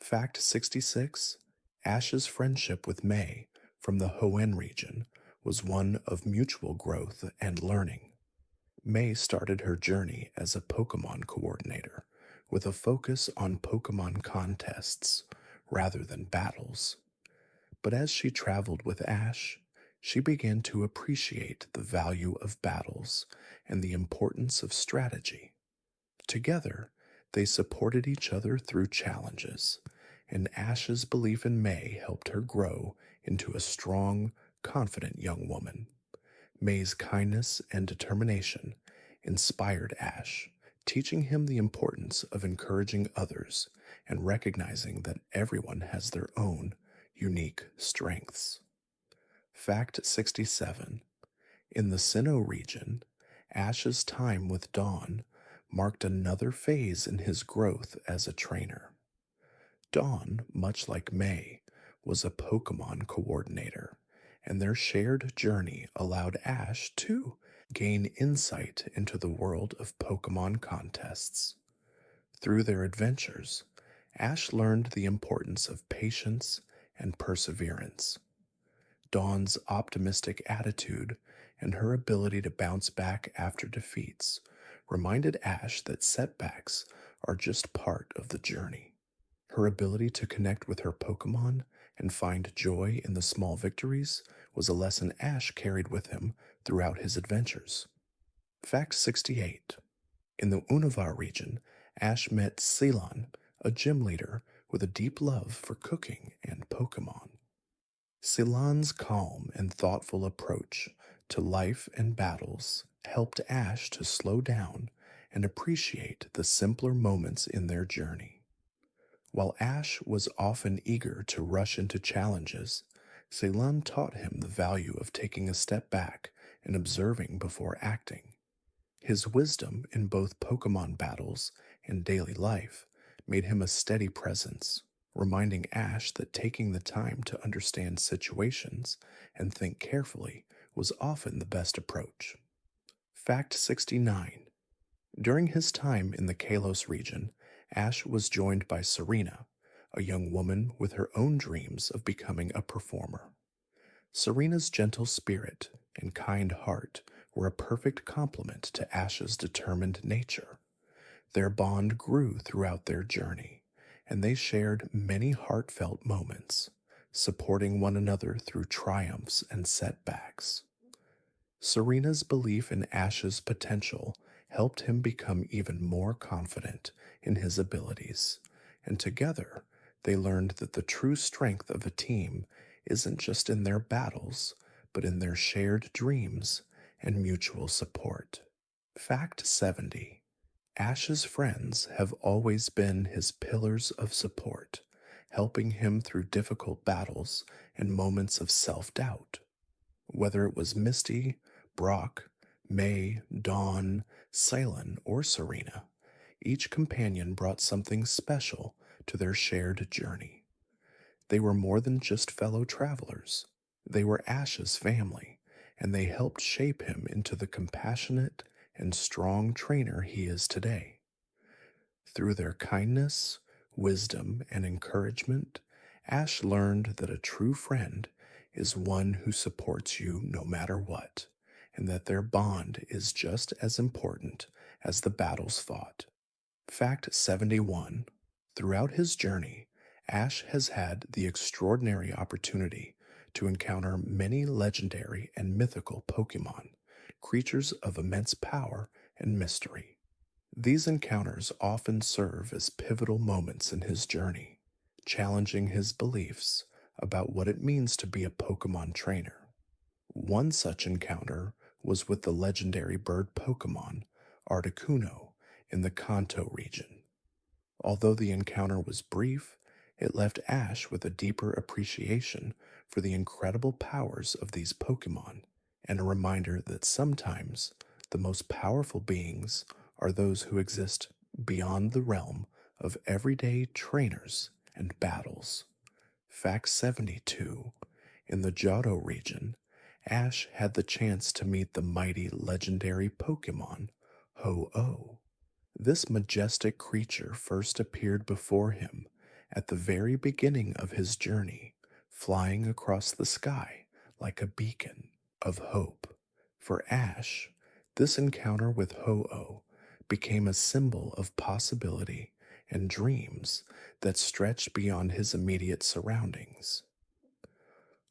Fact 66. Ash's friendship with May from the Hoenn region was one of mutual growth and learning. May started her journey as a Pokemon coordinator, with a focus on Pokemon contests rather than battles. But as she traveled with Ash, she began to appreciate the value of battles and the importance of strategy. Together, they supported each other through challenges, and Ash's belief in May helped her grow into a strong, confident young woman. May's kindness and determination inspired Ash, teaching him the importance of encouraging others and recognizing that everyone has their own unique strengths. Fact 67. In the Sinnoh region, Ash's time with Dawn marked another phase in his growth as a trainer. Dawn, much like May, was a Pokemon coordinator, and their shared journey allowed Ash to gain insight into the world of Pokemon contests. Through their adventures, Ash learned the importance of patience and perseverance. Dawn's optimistic attitude and her ability to bounce back after defeats reminded Ash that setbacks are just part of the journey. Her ability to connect with her Pokemon and find joy in the small victories was a lesson Ash carried with him throughout his adventures. Fact 68. In the Unova region, Ash met Ceylon, a gym leader with a deep love for cooking and Pokemon. Ceylon's calm and thoughtful approach to life and battles helped Ash to slow down and appreciate the simpler moments in their journey. While Ash was often eager to rush into challenges, Ceylon taught him the value of taking a step back and observing before acting. His wisdom in both Pokemon battles and daily life made him a steady presence, reminding Ash that taking the time to understand situations and think carefully was often the best approach. Fact 69. During his time in the Kalos region, Ash was joined by Serena, a young woman with her own dreams of becoming a performer. Serena's gentle spirit and kind heart were a perfect complement to Ash's determined nature. Their bond grew throughout their journey, and they shared many heartfelt moments, supporting one another through triumphs and setbacks. Serena's belief in Ash's potential helped him become even more confident in his abilities, and together they learned that the true strength of a team isn't just in their battles, but in their shared dreams and mutual support. Fact 70. Ash's friends have always been his pillars of support, helping him through difficult battles and moments of self-doubt. Whether it was Misty, Brock, May, Dawn, Ceylon, or Serena, each companion brought something special to their shared journey. They were more than just fellow travelers. They were Ash's family, and they helped shape him into the compassionate and strong trainer he is today. Through their kindness, wisdom, and encouragement, Ash learned that a true friend is one who supports you no matter what, and that their bond is just as important as the battles fought. Fact 71. Throughout his journey, Ash has had the extraordinary opportunity to encounter many legendary and mythical Pokémon, creatures of immense power and mystery. These encounters often serve as pivotal moments in his journey, challenging his beliefs about what it means to be a Pokemon trainer. One such encounter was with the legendary bird Pokemon, Articuno, in the Kanto region. Although the encounter was brief, it left Ash with a deeper appreciation for the incredible powers of these Pokemon, and a reminder that sometimes the most powerful beings are those who exist beyond the realm of everyday trainers and battles. Fact 72. In the Johto region, Ash had the chance to meet the mighty legendary Pokemon, Ho-Oh. This majestic creature first appeared before him at the very beginning of his journey, flying across the sky like a beacon of hope. For Ash, this encounter with Ho-Oh became a symbol of possibility and dreams that stretched beyond his immediate surroundings.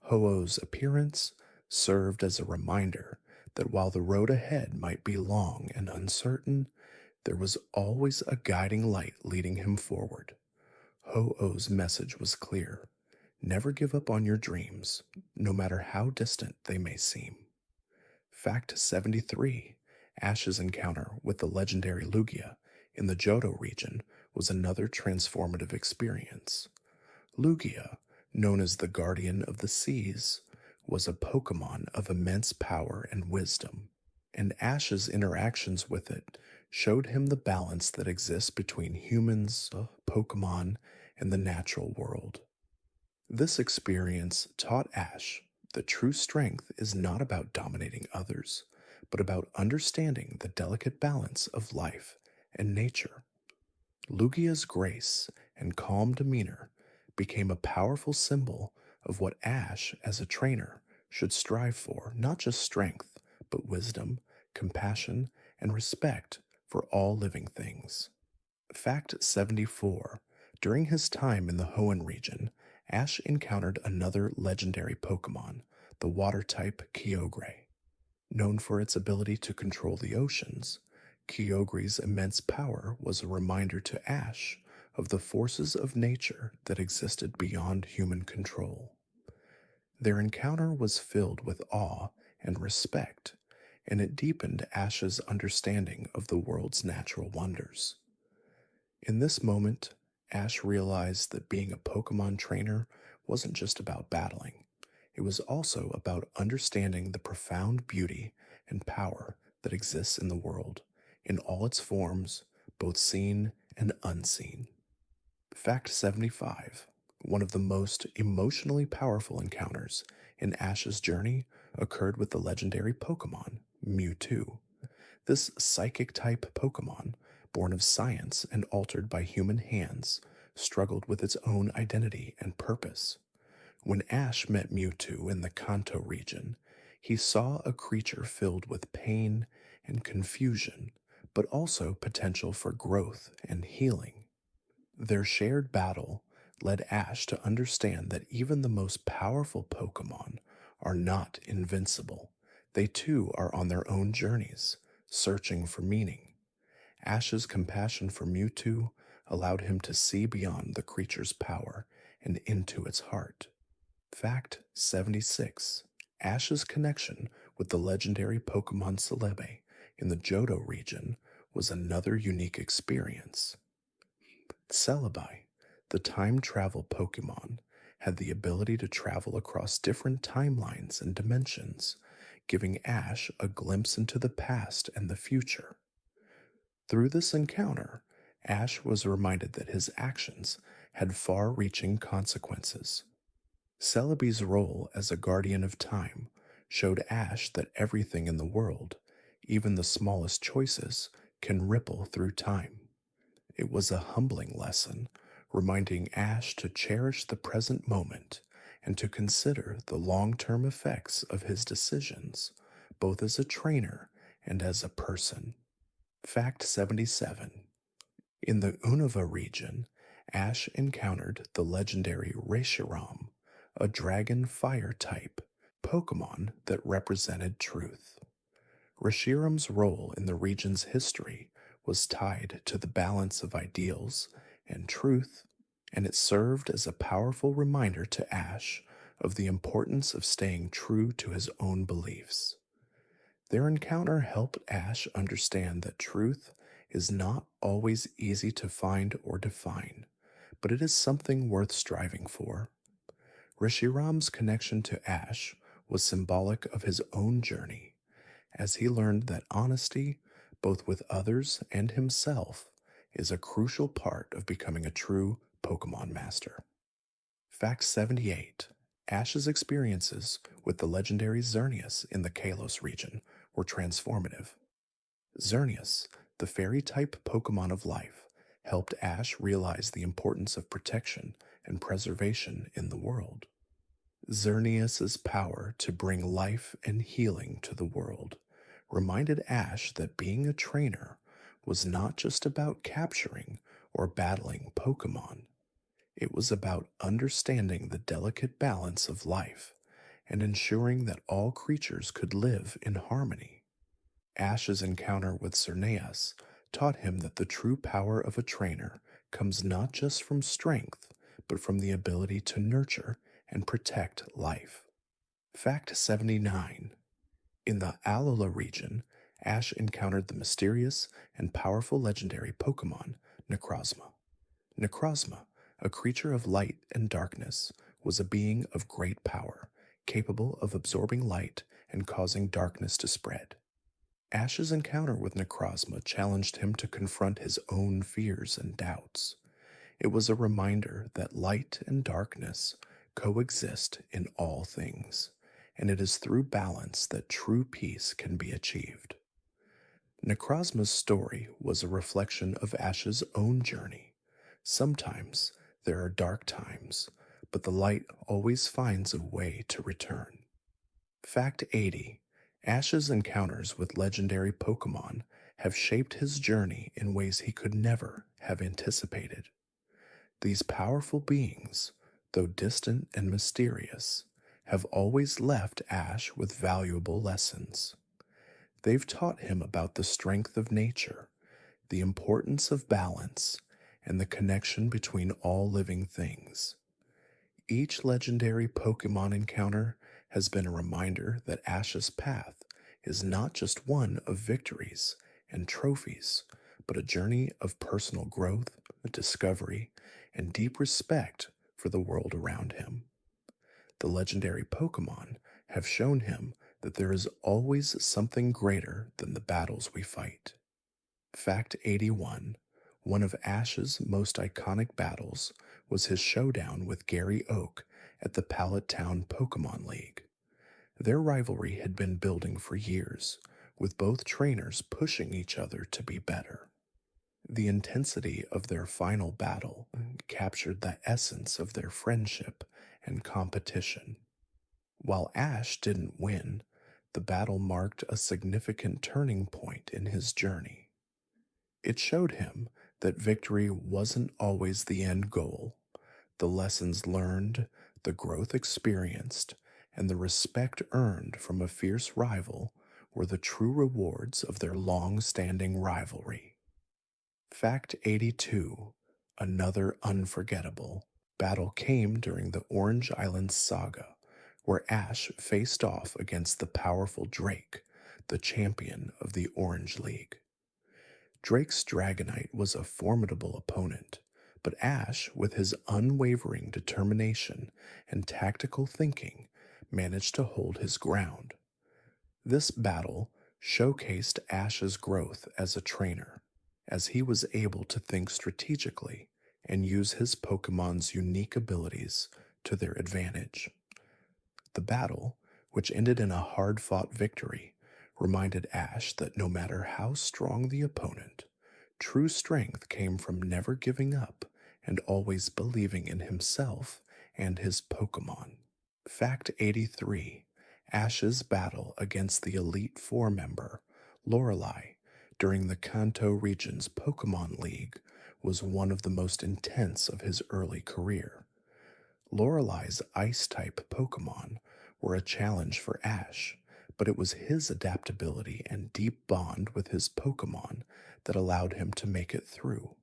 Ho-Oh's appearance served as a reminder that while the road ahead might be long and uncertain, there was always a guiding light leading him forward. Ho-Oh's message was clear. Never give up on your dreams, no matter how distant they may seem. Fact 73. Ash's encounter with the legendary Lugia in the Johto region was another transformative experience. Lugia, known as the Guardian of the Seas, was a Pokemon of immense power and wisdom, and Ash's interactions with it showed him the balance that exists between humans, Pokemon, and the natural world. This experience taught Ash that true strength is not about dominating others, but about understanding the delicate balance of life and nature. Lugia's grace and calm demeanor became a powerful symbol of what Ash, as a trainer, should strive for not just strength, but wisdom, compassion, and respect for all living things. Fact 74. During his time in the Hoenn region, Ash encountered another legendary Pokemon, the water type Kyogre. Known for its ability to control the oceans, Kyogre's immense power was a reminder to Ash of the forces of nature that existed beyond human control. Their encounter was filled with awe and respect, and it deepened Ash's understanding of the world's natural wonders. In this moment, Ash realized that being a Pokemon trainer wasn't just about battling. It was also about understanding the profound beauty and power that exists in the world, in all its forms, both seen and unseen. Fact 75. One of the most emotionally powerful encounters in Ash's journey occurred with the legendary Pokemon, Mewtwo. This psychic-type Pokemon, born of science and altered by human hands, struggled with its own identity and purpose. When Ash met Mewtwo in the Kanto region, he saw a creature filled with pain and confusion, but also potential for growth and healing. Their shared battle led Ash to understand that even the most powerful Pokemon are not invincible. They too are on their own journeys, searching for meaning. Ash's compassion for Mewtwo allowed him to see beyond the creature's power and into its heart. Fact 76. Ash's connection with the legendary Pokemon Celebi in the Johto region was another unique experience. Celebi, the time travel Pokemon, had the ability to travel across different timelines and dimensions, giving Ash a glimpse into the past and the future. Through this encounter, Ash was reminded that his actions had far-reaching consequences. Celebi's role as a guardian of time showed Ash that everything in the world, even the smallest choices, can ripple through time. It was a humbling lesson, reminding Ash to cherish the present moment and to consider the long-term effects of his decisions, both as a trainer and as a person. Fact 77. In the Unova region, Ash encountered the legendary Reshiram, a dragon fire type Pokemon that represented truth. Reshiram's role in the region's history was tied to the balance of ideals and truth, and it served as a powerful reminder to Ash of the importance of staying true to his own beliefs. Their encounter helped Ash understand that truth is not always easy to find or define, but it is something worth striving for. Reshiram's connection to Ash was symbolic of his own journey, as he learned that honesty, both with others and himself, is a crucial part of becoming a true Pokemon master. Fact 78. Ash's experiences with the legendary Xerneas in the Kalos region were transformative. Xerneas, the fairy-type Pokemon of life, helped Ash realize the importance of protection and preservation in the world. Xerneas's power to bring life and healing to the world reminded Ash that being a trainer was not just about capturing or battling Pokemon. It was about understanding the delicate balance of life and ensuring that all creatures could live in harmony. Ash's encounter with Xerneas taught him that the true power of a trainer comes not just from strength, but from the ability to nurture and protect life. Fact 79. In the Alola region, Ash encountered the mysterious and powerful legendary Pokemon Necrozma. Necrozma, a creature of light and darkness, was a being of great power, capable of absorbing light and causing darkness to spread. Ash's encounter with Necrozma challenged him to confront his own fears and doubts. It was a reminder that light and darkness coexist in all things, and it is through balance that true peace can be achieved. Necrozma's story was a reflection of Ash's own journey. Sometimes there are dark times, but the light always finds a way to return. Fact 80. Ash's encounters with legendary Pokemon have shaped his journey in ways he could never have anticipated. These powerful beings, though distant and mysterious, have always left Ash with valuable lessons. They've taught him about the strength of nature, the importance of balance, and the connection between all living things. Each legendary Pokemon encounter has been a reminder that Ash's path is not just one of victories and trophies, but a journey of personal growth, discovery, and deep respect for the world around him. The legendary Pokemon have shown him that there is always something greater than the battles we fight. Fact 81. One of Ash's most iconic battles was his showdown with Gary Oak at the Pallet Town Pokemon League. Their rivalry had been building for years, with both trainers pushing each other to be better. The intensity of their final battle captured the essence of their friendship and competition. While Ash didn't win, the battle marked a significant turning point in his journey. It showed him that victory wasn't always the end goal. The lessons learned, the growth experienced, and the respect earned from a fierce rival were the true rewards of their long-standing rivalry. Fact 82. Another unforgettable battle came during the Orange Island saga, where Ash faced off against the powerful Drake, the champion of the Orange League. Drake's Dragonite was a formidable opponent, but Ash, with his unwavering determination and tactical thinking, managed to hold his ground. This battle showcased Ash's growth as a trainer, as he was able to think strategically and use his Pokemon's unique abilities to their advantage. The battle, which ended in a hard-fought victory, reminded Ash that no matter how strong the opponent, true strength came from never giving up and always believing in himself and his Pokémon. Fact 83. Ash's battle against the Elite Four member, Lorelei, during the Kanto region's Pokémon League was one of the most intense of his early career. Lorelei's Ice-type Pokémon were a challenge for Ash, but it was his adaptability and deep bond with his Pokémon that allowed him to make it through.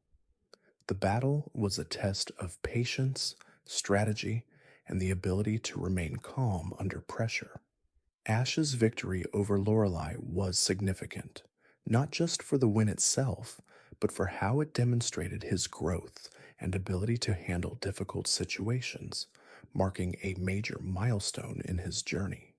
The battle was a test of patience, strategy, and the ability to remain calm under pressure. Ash's victory over Lorelei was significant, not just for the win itself, but for how it demonstrated his growth and ability to handle difficult situations, marking a major milestone in his journey.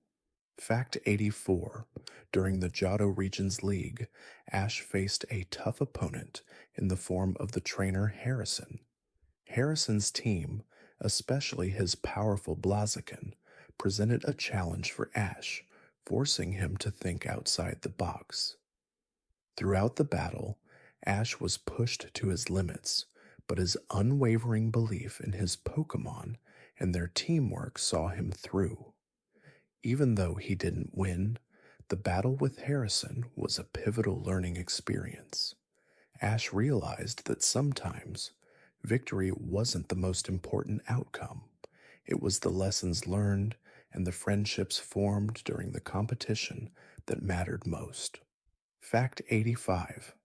Fact 84. During the Johto Regions League, Ash faced a tough opponent in the form of the trainer Harrison. Harrison's team, especially his powerful Blaziken, presented a challenge for Ash, forcing him to think outside the box. Throughout the battle, Ash was pushed to his limits, but his unwavering belief in his Pokémon and their teamwork saw him through. Even though he didn't win, the battle with Harrison was a pivotal learning experience. Ash realized that sometimes victory wasn't the most important outcome. It was the lessons learned and the friendships formed during the competition that mattered most. Fact 85.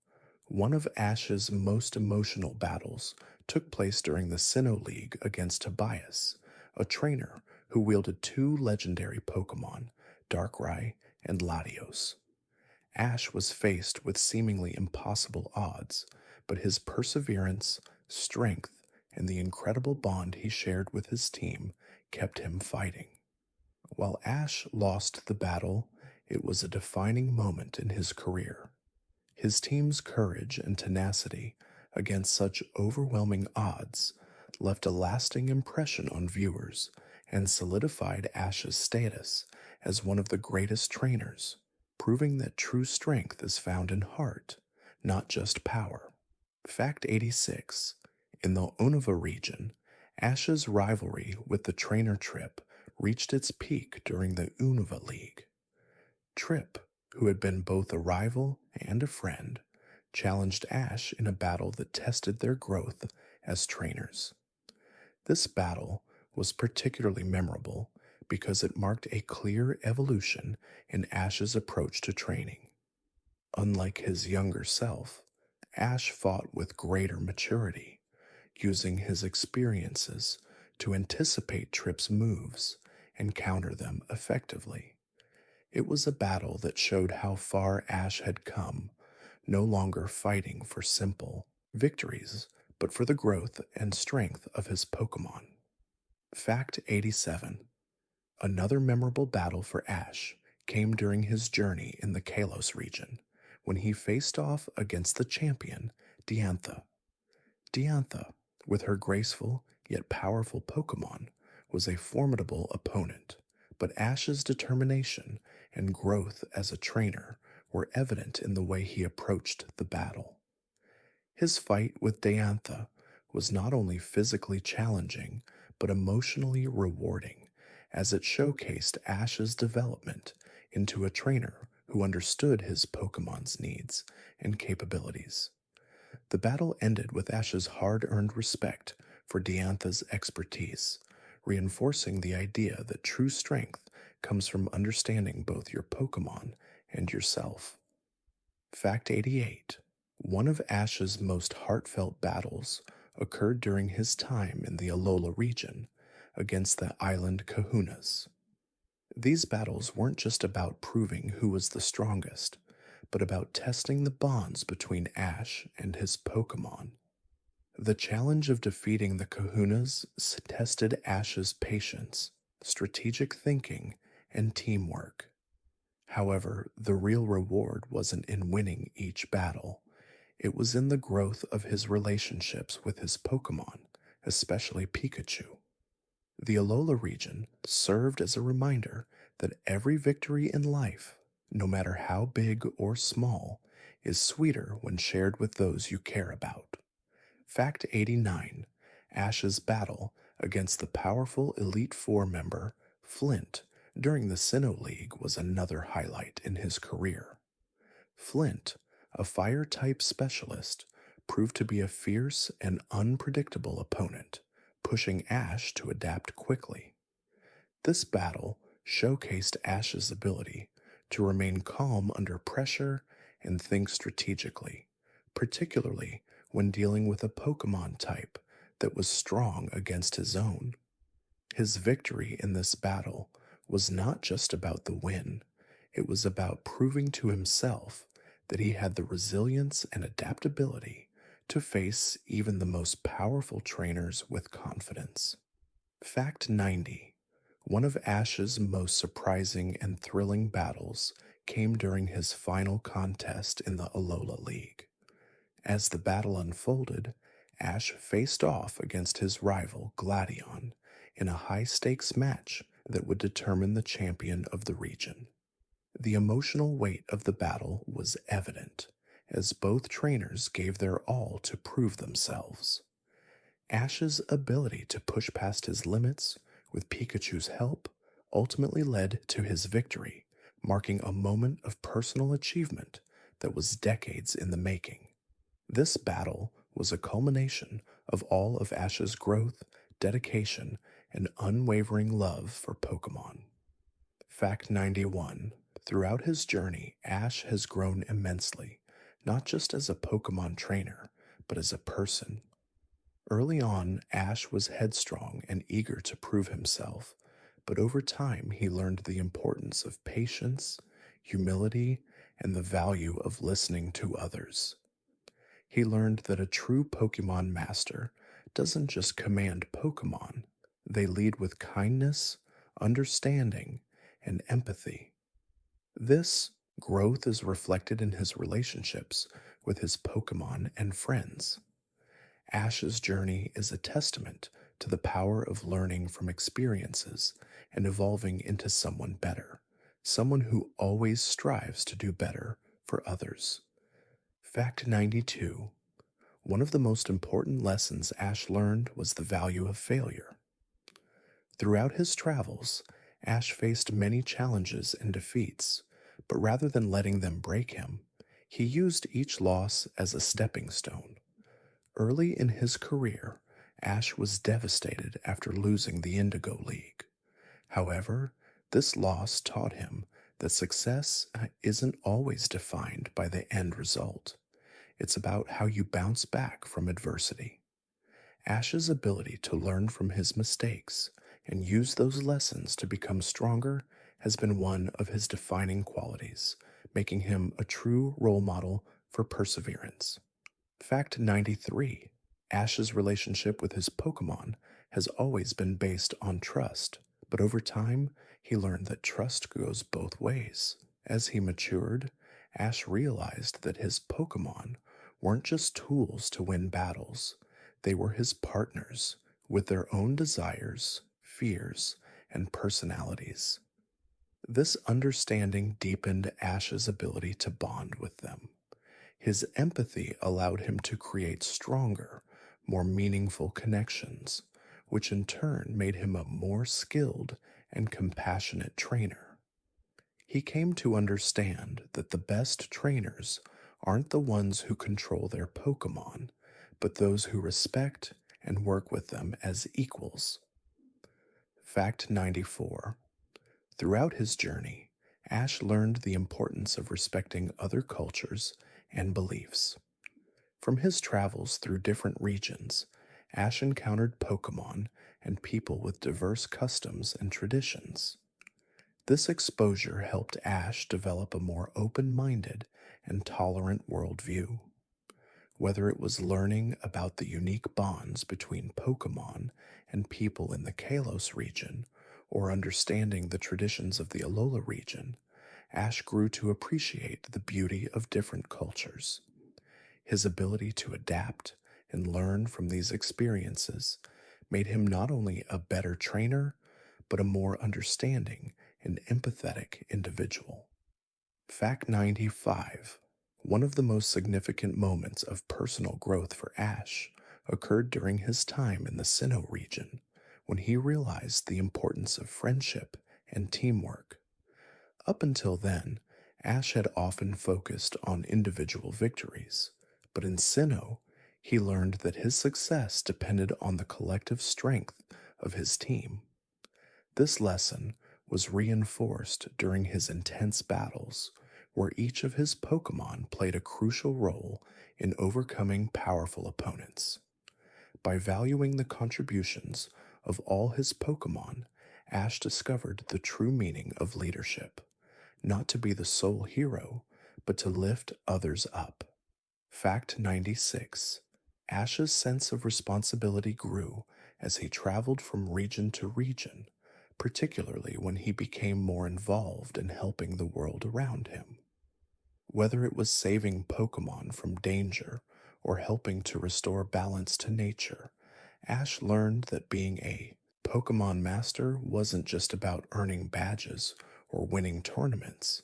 One of Ash's most emotional battles took place during the Sinnoh League against Tobias, a trainer who wielded two legendary Pokemon, Darkrai and Latios. Ash was faced with seemingly impossible odds, but his perseverance, strength, and the incredible bond he shared with his team kept him fighting. While Ash lost the battle, it was a defining moment in his career. His team's courage and tenacity against such overwhelming odds left a lasting impression on viewers and solidified Ash's status as one of the greatest trainers, proving that true strength is found in heart, not just power. Fact 86. In the Unova region, Ash's rivalry with the trainer Trip reached its peak during the Unova League. Trip, who had been both a rival and a friend, challenged Ash in a battle that tested their growth as trainers. This battle was particularly memorable because it marked a clear evolution in Ash's approach to training. Unlike his younger self, Ash fought with greater maturity, using his experiences to anticipate Trip's moves and counter them effectively. It was a battle that showed how far Ash had come, no longer fighting for simple victories, but for the growth and strength of his Pokemon. Fact 87. Another memorable battle for Ash came during his journey in the Kalos region, when he faced off against the champion, Diantha. Diantha, with her graceful yet powerful Pokemon, was a formidable opponent, but Ash's determination and growth as a trainer were evident in the way he approached the battle. His fight with Diantha was not only physically challenging, but emotionally rewarding, as it showcased Ash's development into a trainer who understood his Pokemon's needs and capabilities. The battle ended with Ash's hard-earned respect for Diantha's expertise, reinforcing the idea that true strength comes from understanding both your Pokemon and yourself. Fact 88. One of Ash's most heartfelt battles occurred during his time in the Alola region against the island Kahunas. These battles weren't just about proving who was the strongest, but about testing the bonds between Ash and his Pokemon. The challenge of defeating the Kahunas tested Ash's patience, strategic thinking, and teamwork. However, the real reward wasn't in winning each battle. It was in the growth of his relationships with his Pokemon, especially Pikachu. The Alola region served as a reminder that every victory in life, no matter how big or small, is sweeter when shared with those you care about. Fact 89. Ash's battle against the powerful Elite Four member, Flint, during the Sinnoh League was another highlight in his career. Flint, a fire-type specialist, proved to be a fierce and unpredictable opponent, pushing Ash to adapt quickly. This battle showcased Ash's ability to remain calm under pressure and think strategically, particularly when dealing with a Pokemon type that was strong against his own. His victory in this battle was not just about the win, it was about proving to himself that he had the resilience and adaptability to face even the most powerful trainers with confidence. Fact 90. One of Ash's most surprising and thrilling battles came during his final contest in the Alola League. As the battle unfolded, Ash faced off against his rival Gladion in a high-stakes match that would determine the champion of the region. The emotional weight of the battle was evident, as both trainers gave their all to prove themselves. Ash's ability to push past his limits with Pikachu's help ultimately led to his victory, marking a moment of personal achievement that was decades in the making. This battle was a culmination of all of Ash's growth, dedication, and unwavering love for Pokémon. Fact 91. Throughout his journey, Ash has grown immensely, not just as a Pokémon trainer, but as a person. Early on, Ash was headstrong and eager to prove himself, but over time he learned the importance of patience, humility, and the value of listening to others. He learned that a true Pokemon master doesn't just command Pokemon, they lead with kindness, understanding, and empathy. This growth is reflected in his relationships with his Pokemon and friends. Ash's journey is a testament to the power of learning from experiences and evolving into someone better, someone who always strives to do better for others. Fact 92. One of the most important lessons Ash learned was the value of failure. Throughout his travels, Ash faced many challenges and defeats, but rather than letting them break him, he used each loss as a stepping stone. Early in his career, Ash was devastated after losing the Indigo League. However, this loss taught him that success isn't always defined by the end result. It's about how you bounce back from adversity. Ash's ability to learn from his mistakes and use those lessons to become stronger has been one of his defining qualities, making him a true role model for perseverance. Fact 93. Ash's relationship with his Pokemon has always been based on trust, but over time, he learned that trust goes both ways. As he matured, Ash realized that his Pokemon weren't just tools to win battles, they were his partners with their own desires, fears, and personalities. This understanding deepened Ash's ability to bond with them. His empathy allowed him to create stronger, more meaningful connections, which in turn made him a more skilled and compassionate trainer. He came to understand that the best trainers aren't the ones who control their Pokemon, but those who respect and work with them as equals. Fact 94. Throughout his journey, Ash learned the importance of respecting other cultures and beliefs. From his travels through different regions, Ash encountered Pokemon and people with diverse customs and traditions. This exposure helped Ash develop a more open minded and tolerant worldview. Whether it was learning about the unique bonds between Pokemon and people in the Kalos region, or understanding the traditions of the Alola region, Ash grew to appreciate the beauty of different cultures. His ability to adapt and learn from these experiences made him not only a better trainer, but a more understanding and empathetic individual. Fact 95. One of the most significant moments of personal growth for Ash occurred during his time in the Sinnoh region, when he realized the importance of friendship and teamwork. Up until then, Ash had often focused on individual victories, but in Sinnoh, he learned that his success depended on the collective strength of his team. This lesson was reinforced during his intense battles, where each of his Pokemon played a crucial role in overcoming powerful opponents. By valuing the contributions of all his Pokemon, Ash discovered the true meaning of leadership, not to be the sole hero, but to lift others up. Fact 96. Ash's sense of responsibility grew as he traveled from region to region, particularly when he became more involved in helping the world around him. Whether it was saving Pokemon from danger or helping to restore balance to nature, Ash learned that being a Pokemon Master wasn't just about earning badges or winning tournaments.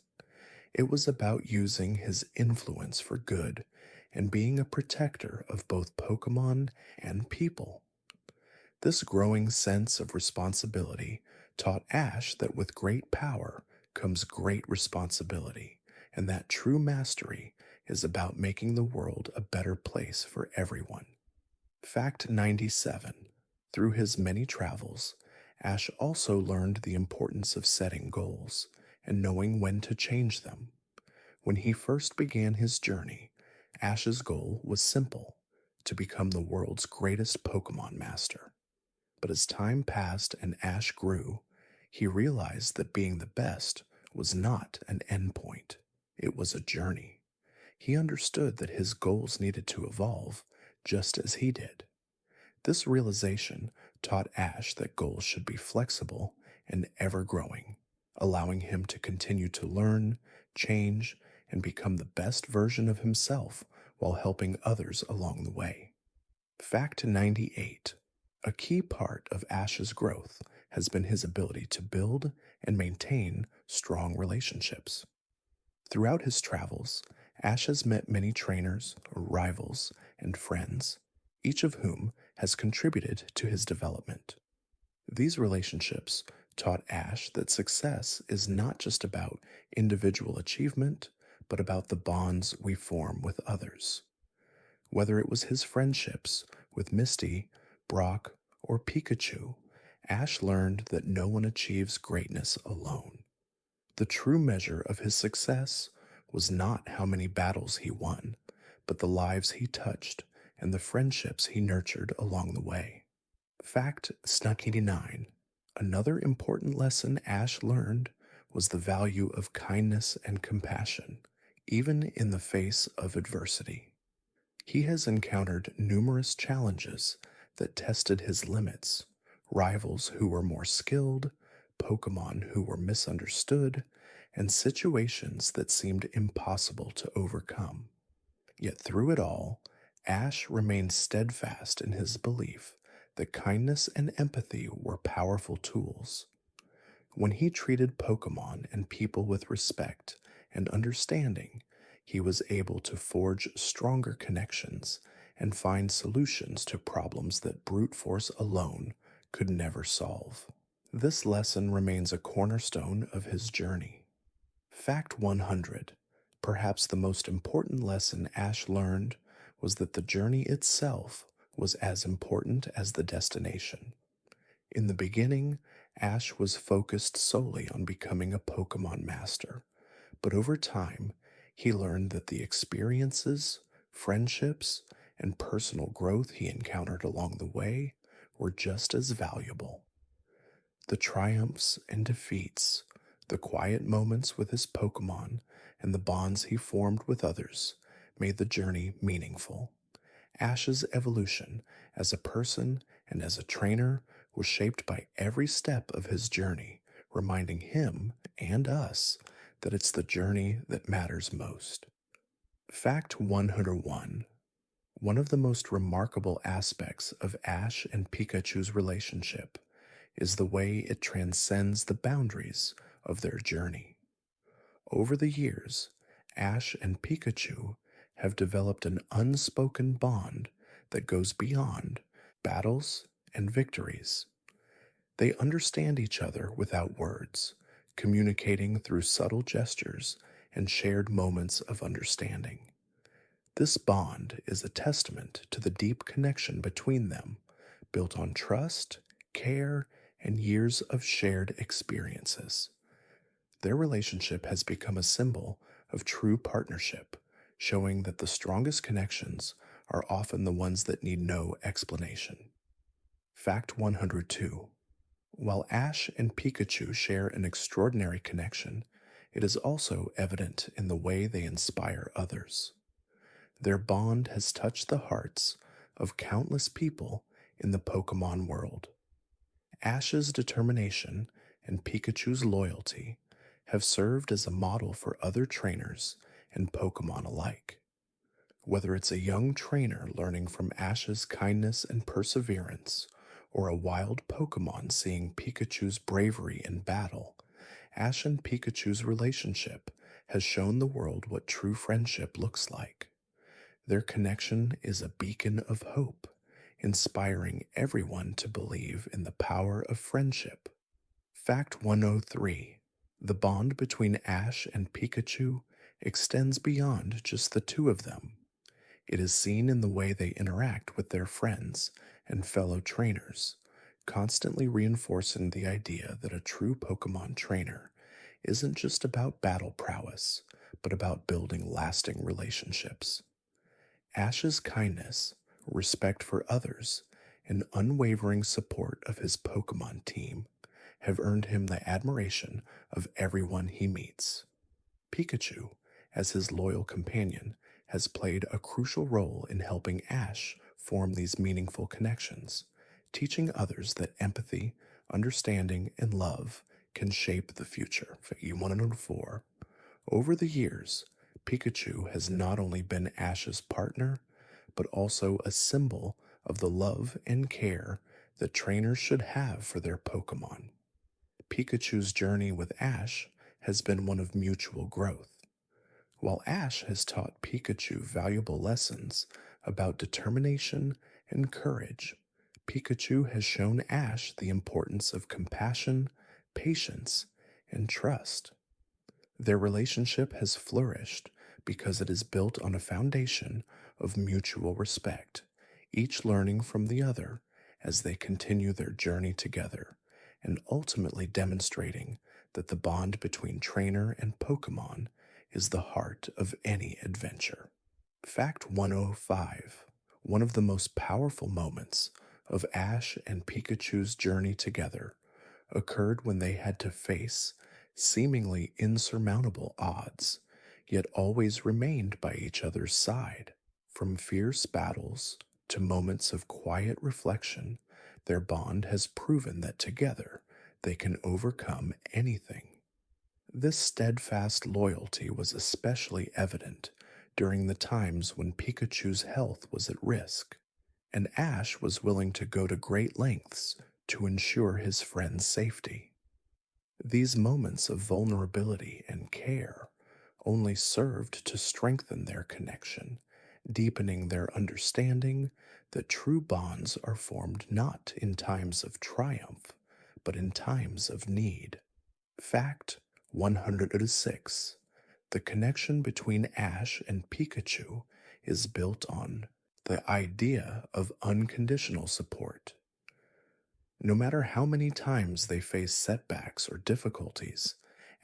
It was about using his influence for good and being a protector of both Pokemon and people. This growing sense of responsibility taught Ash that with great power comes great responsibility, and that true mastery is about making the world a better place for everyone. Fact 97. Through his many travels, Ash also learned the importance of setting goals and knowing when to change them. When he first began his journey, Ash's goal was simple: to become the world's greatest Pokemon master. But as time passed and Ash grew, He realized that being the best was not an endpoint, it was a journey. He understood that his goals needed to evolve just as he did. This realization taught Ash that goals should be flexible and ever growing, allowing him to continue to learn, change, and become the best version of himself while helping others along the way. Fact 98. A key part of Ash's growth has been his ability to build and maintain strong relationships. Throughout his travels, Ash has met many trainers, rivals, and friends, each of whom has contributed to his development. These relationships taught Ash that success is not just about individual achievement, but about the bonds we form with others. Whether it was his friendships with Misty, Brock, or Pikachu, Ash learned that no one achieves greatness alone. The true measure of his success was not how many battles he won, but the lives he touched and the friendships he nurtured along the way. Fact Snuck 89. Another important lesson Ash learned was the value of kindness and compassion, even in the face of adversity. He has encountered numerous challenges that tested his limits, rivals who were more skilled, Pokemon who were misunderstood, and situations that seemed impossible to overcome. Yet through it all, Ash remained steadfast in his belief that kindness and empathy were powerful tools. When he treated Pokemon and people with respect and understanding, he was able to forge stronger connections and find solutions to problems that brute force alone could never solve. This lesson remains a cornerstone of his journey. Fact 100. Perhaps the most important lesson Ash learned was that the journey itself was as important as the destination. In the beginning, Ash was focused solely on becoming a Pokemon master, but over time, he learned that the experiences, friendships, and personal growth he encountered along the way were just as valuable. The triumphs and defeats, the quiet moments with his Pokemon, and the bonds he formed with others made the journey meaningful. Ash's evolution as a person and as a trainer was shaped by every step of his journey, reminding him and us that it's the journey that matters most. Fact 101. One of the most remarkable aspects of Ash and Pikachu's relationship is the way it transcends the boundaries of their journey. Over the years, Ash and Pikachu have developed an unspoken bond that goes beyond battles and victories. They understand each other without words, communicating through subtle gestures and shared moments of understanding. This bond is a testament to the deep connection between them, built on trust, care, and years of shared experiences. Their relationship has become a symbol of true partnership, showing that the strongest connections are often the ones that need no explanation. Fact 102. While Ash and Pikachu share an extraordinary connection, it is also evident in the way they inspire others. Their bond has touched the hearts of countless people in the Pokemon world. Ash's determination and Pikachu's loyalty have served as a model for other trainers and Pokemon alike. Whether it's a young trainer learning from Ash's kindness and perseverance, or a wild Pokemon seeing Pikachu's bravery in battle, Ash and Pikachu's relationship has shown the world what true friendship looks like. Their connection is a beacon of hope, inspiring everyone to believe in the power of friendship. Fact 103. The bond between Ash and Pikachu extends beyond just the two of them. It is seen in the way they interact with their friends and fellow trainers, constantly reinforcing the idea that a true Pokemon trainer isn't just about battle prowess, but about building lasting relationships. Ash's kindness, respect for others, and unwavering support of his Pokemon team have earned him the admiration of everyone he meets. Pikachu, as his loyal companion, has played a crucial role in helping Ash form these meaningful connections, teaching others that empathy, understanding, and love can shape the future. For E104, over the years, Pikachu has not only been Ash's partner, but also a symbol of the love and care that trainers should have for their Pokemon. Pikachu's journey with Ash has been one of mutual growth. While Ash has taught Pikachu valuable lessons about determination and courage, Pikachu has shown Ash the importance of compassion, patience, and trust. Their relationship has flourished because it is built on a foundation of mutual respect, each learning from the other as they continue their journey together, and ultimately demonstrating that the bond between trainer and Pokemon is the heart of any adventure. Fact 105. One of the most powerful moments of Ash and Pikachu's journey together occurred when they had to face seemingly insurmountable odds, yet always remained by each other's side. From fierce battles to moments of quiet reflection, their bond has proven that together they can overcome anything. This steadfast loyalty was especially evident during the times when Pikachu's health was at risk, and Ash was willing to go to great lengths to ensure his friend's safety. These moments of vulnerability and care only served to strengthen their connection, deepening their understanding that true bonds are formed not in times of triumph, but in times of need. Fact 106. The connection between Ash and Pikachu is built on the idea of unconditional support. No matter how many times they face setbacks or difficulties,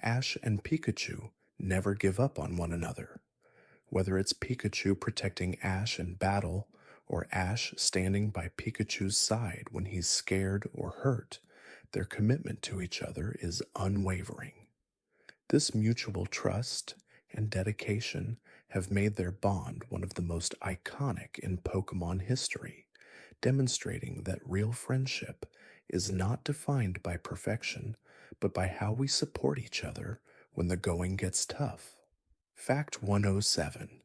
Ash and Pikachu never give up on one another. Whether it's Pikachu protecting Ash in battle, or Ash standing by Pikachu's side when he's scared or hurt, their commitment to each other is unwavering. This mutual trust and dedication have made their bond one of the most iconic in Pokemon history, demonstrating that real friendship is not defined by perfection, but by how we support each other when the going gets tough. Fact 107.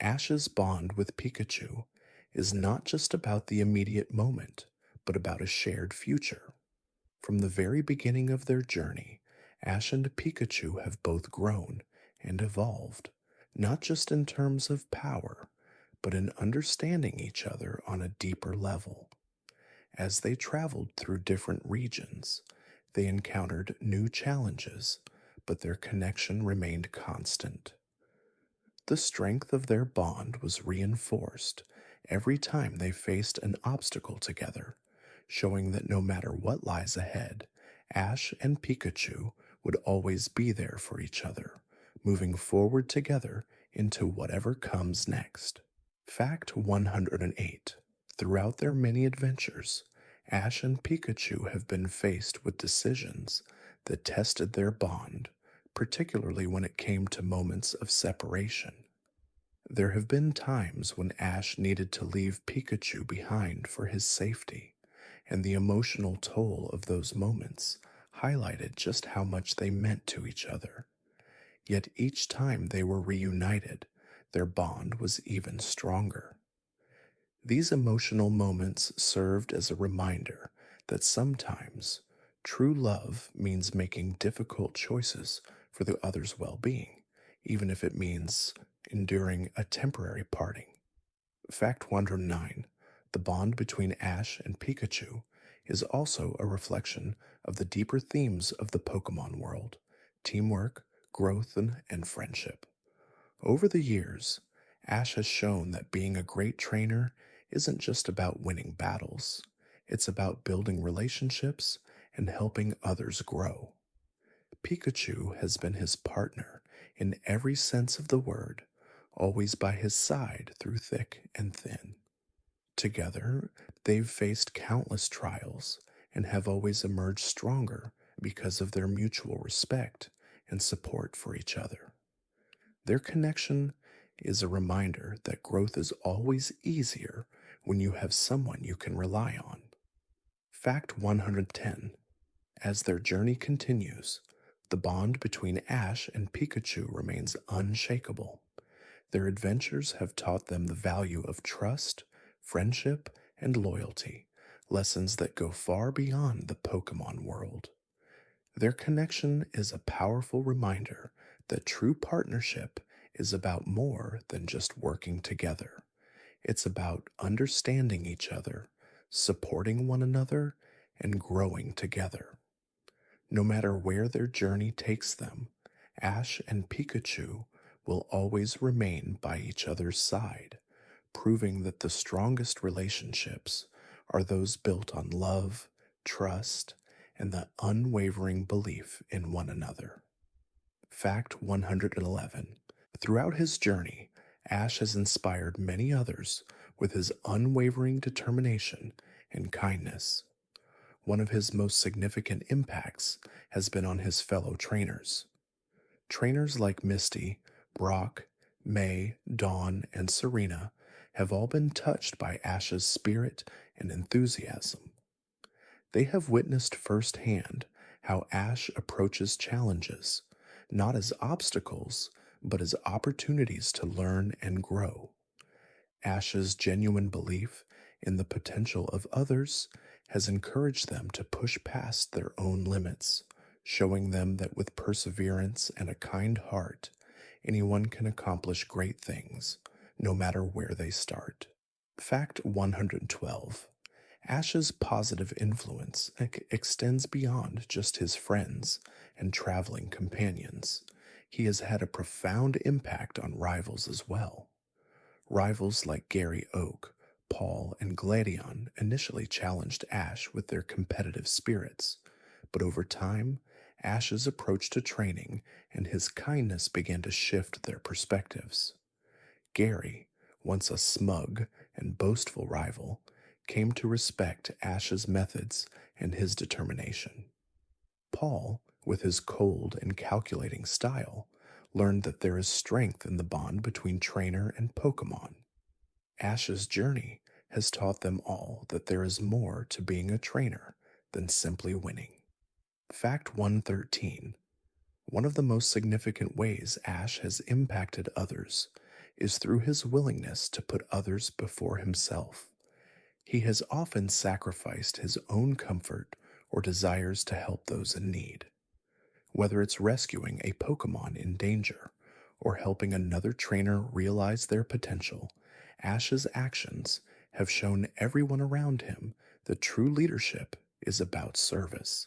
Ash's bond with Pikachu is not just about the immediate moment, but about a shared future. From the very beginning of their journey, Ash and Pikachu have both grown and evolved, not just in terms of power, but in understanding each other on a deeper level. As they traveled through different regions, they encountered new challenges, but their connection remained constant. The strength of their bond was reinforced every time they faced an obstacle together, showing that no matter what lies ahead, Ash and Pikachu would always be there for each other, moving forward together into whatever comes next. Fact 108. Throughout their many adventures, Ash and Pikachu have been faced with decisions that tested their bond, particularly when it came to moments of separation. There have been times when Ash needed to leave Pikachu behind for his safety, and the emotional toll of those moments highlighted just how much they meant to each other. Yet each time they were reunited, their bond was even stronger. These emotional moments served as a reminder that sometimes true love means making difficult choices for the other's well-being, even if it means enduring a temporary parting. Fact 109. The bond between Ash and Pikachu is also a reflection of the deeper themes of the Pokemon world: teamwork, growth, and friendship. Over the years, Ash has shown that being a great trainer isn't just about winning battles, it's about building relationships and helping others grow. Pikachu has been his partner in every sense of the word, always by his side through thick and thin. Together, they've faced countless trials and have always emerged stronger because of their mutual respect and support for each other. Their connection is a reminder that growth is always easier when you have someone you can rely on. Fact 110. As their journey continues, the bond between Ash and Pikachu remains unshakable. Their adventures have taught them the value of trust, friendship, and loyalty, lessons that go far beyond the Pokemon world. Their connection is a powerful reminder that true partnership is about more than just working together. It's about understanding each other, supporting one another, and growing together. No matter where their journey takes them, Ash and Pikachu will always remain by each other's side, proving that the strongest relationships are those built on love, trust, and the unwavering belief in one another. Fact 111. Throughout his journey, Ash has inspired many others with his unwavering determination and kindness. One of his most significant impacts has been on his fellow trainers. Trainers like Misty, Brock, May, Dawn, and Serena have all been touched by Ash's spirit and enthusiasm. They have witnessed firsthand how Ash approaches challenges, not as obstacles, but as opportunities to learn and grow. Ash's genuine belief in the potential of others has encouraged them to push past their own limits, showing them that with perseverance and a kind heart, anyone can accomplish great things, no matter where they start. Fact 112. Ash's positive influence extends beyond just his friends and traveling companions. He has had a profound impact on rivals as well. Rivals like Gary Oak, Paul, and Gladion initially challenged Ash with their competitive spirits, but over time, Ash's approach to training and his kindness began to shift their perspectives. Gary, once a smug and boastful rival, came to respect Ash's methods and his determination. Paul, with his cold and calculating style, learned that there is strength in the bond between trainer and Pokémon. Ash's journey has taught them all that there is more to being a trainer than simply winning. Fact 113. One of the most significant ways Ash has impacted others is through his willingness to put others before himself. He has often sacrificed his own comfort or desires to help those in need. Whether it's rescuing a Pokémon in danger or helping another trainer realize their potential, Ash's actions have shown everyone around him that true leadership is about service.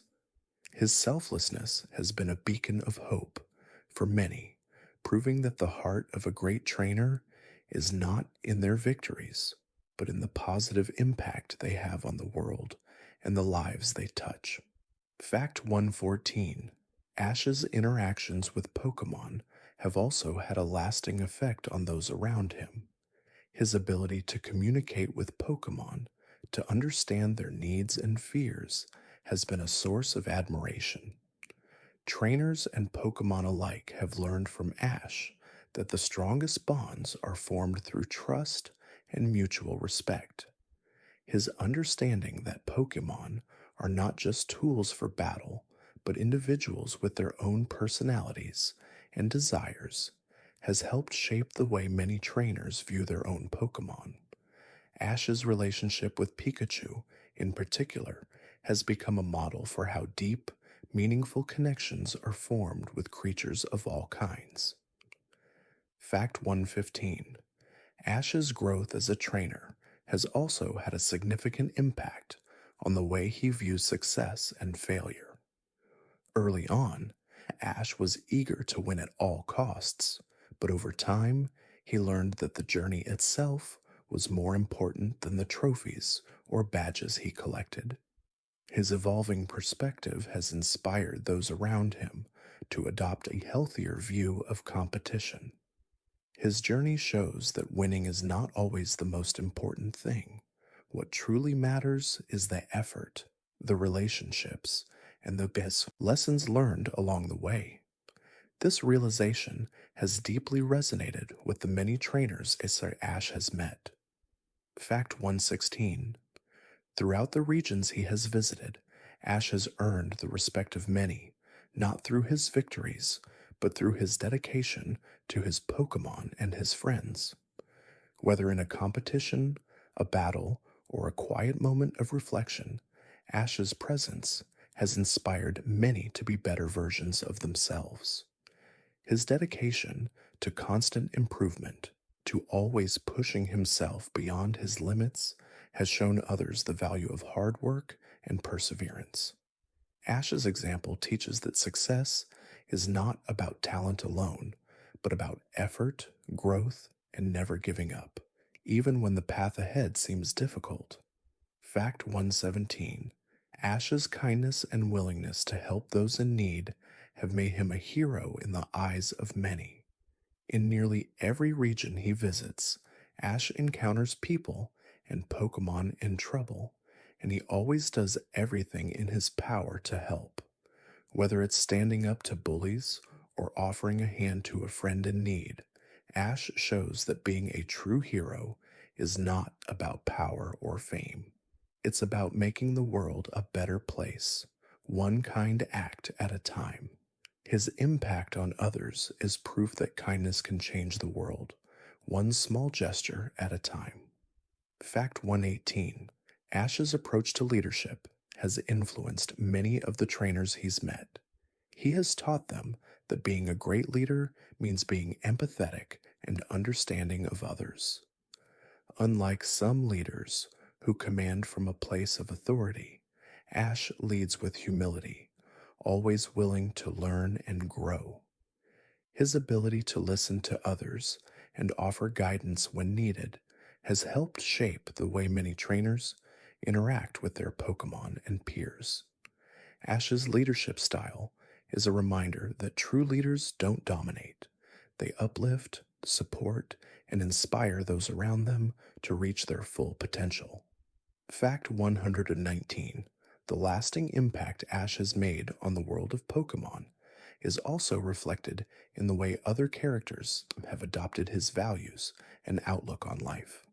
His selflessness has been a beacon of hope for many, proving that the heart of a great trainer is not in their victories, but in the positive impact they have on the world and the lives they touch. Fact 114. Ash's interactions with Pokémon have also had a lasting effect on those around him. His ability to communicate with Pokémon, to understand their needs and fears, has been a source of admiration. Trainers and Pokémon alike have learned from Ash that the strongest bonds are formed through trust and mutual respect. His understanding that Pokémon are not just tools for battle, but individuals with their own personalities and desires has helped shape the way many trainers view their own Pokémon. Ash's relationship with Pikachu, in particular, has become a model for how deep, meaningful connections are formed with creatures of all kinds. Fact 115. Ash's growth as a trainer has also had a significant impact on the way he views success and failure. Early on, Ash was eager to win at all costs, but over time, he learned that the journey itself was more important than the trophies or badges he collected. His evolving perspective has inspired those around him to adopt a healthier view of competition. His journey shows that winning is not always the most important thing. What truly matters is the effort, the relationships, and the best lessons learned along the way. This realization has deeply resonated with the many trainers Ash has met. Fact 116. Throughout the regions he has visited, Ash has earned the respect of many, not through his victories, but through his dedication to his Pokémon and his friends. Whether in a competition, a battle, or a quiet moment of reflection, Ash's presence has inspired many to be better versions of themselves. His dedication to constant improvement, to always pushing himself beyond his limits, has shown others the value of hard work and perseverance. Ash's example teaches that success is not about talent alone, but about effort, growth, and never giving up, even when the path ahead seems difficult. Fact 117. Ash's kindness and willingness to help those in need have made him a hero in the eyes of many. In nearly every region he visits, Ash encounters people and Pokemon in trouble, and he always does everything in his power to help. Whether it's standing up to bullies or offering a hand to a friend in need, Ash shows that being a true hero is not about power or fame. It's about making the world a better place, one kind act at a time. His impact on others is proof that kindness can change the world, one small gesture at a time. Fact 118. Ash's approach to leadership has influenced many of the trainers he's met. He has taught them that being a great leader means being empathetic and understanding of others. Unlike some leaders who command from a place of authority, Ash leads with humility, always willing to learn and grow. His ability to listen to others and offer guidance when needed has helped shape the way many trainers interact with their Pokemon and peers. Ash's leadership style is a reminder that true leaders don't dominate. They uplift, support, and inspire those around them to reach their full potential. Fact 119. The lasting impact Ash has made on the world of Pokemon is also reflected in the way other characters have adopted his values and outlook on life.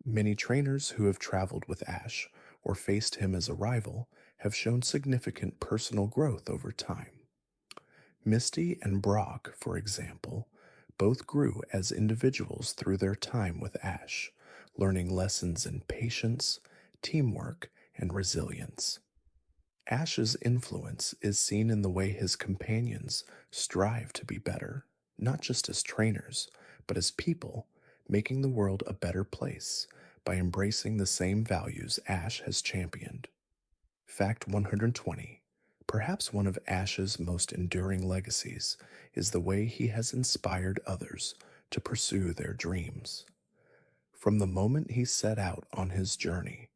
Many trainers who have traveled with Ash or faced him as a rival have shown significant personal growth over time. Misty and Brock, for example, both grew as individuals through their time with Ash, learning lessons in patience, teamwork, and resilience. Ash's influence is seen in the way his companions strive to be better, not just as trainers, but as people, making the world a better place by embracing the same values Ash has championed. Fact 120. Perhaps one of Ash's most enduring legacies is the way he has inspired others to pursue their dreams. From the moment he set out on his journey,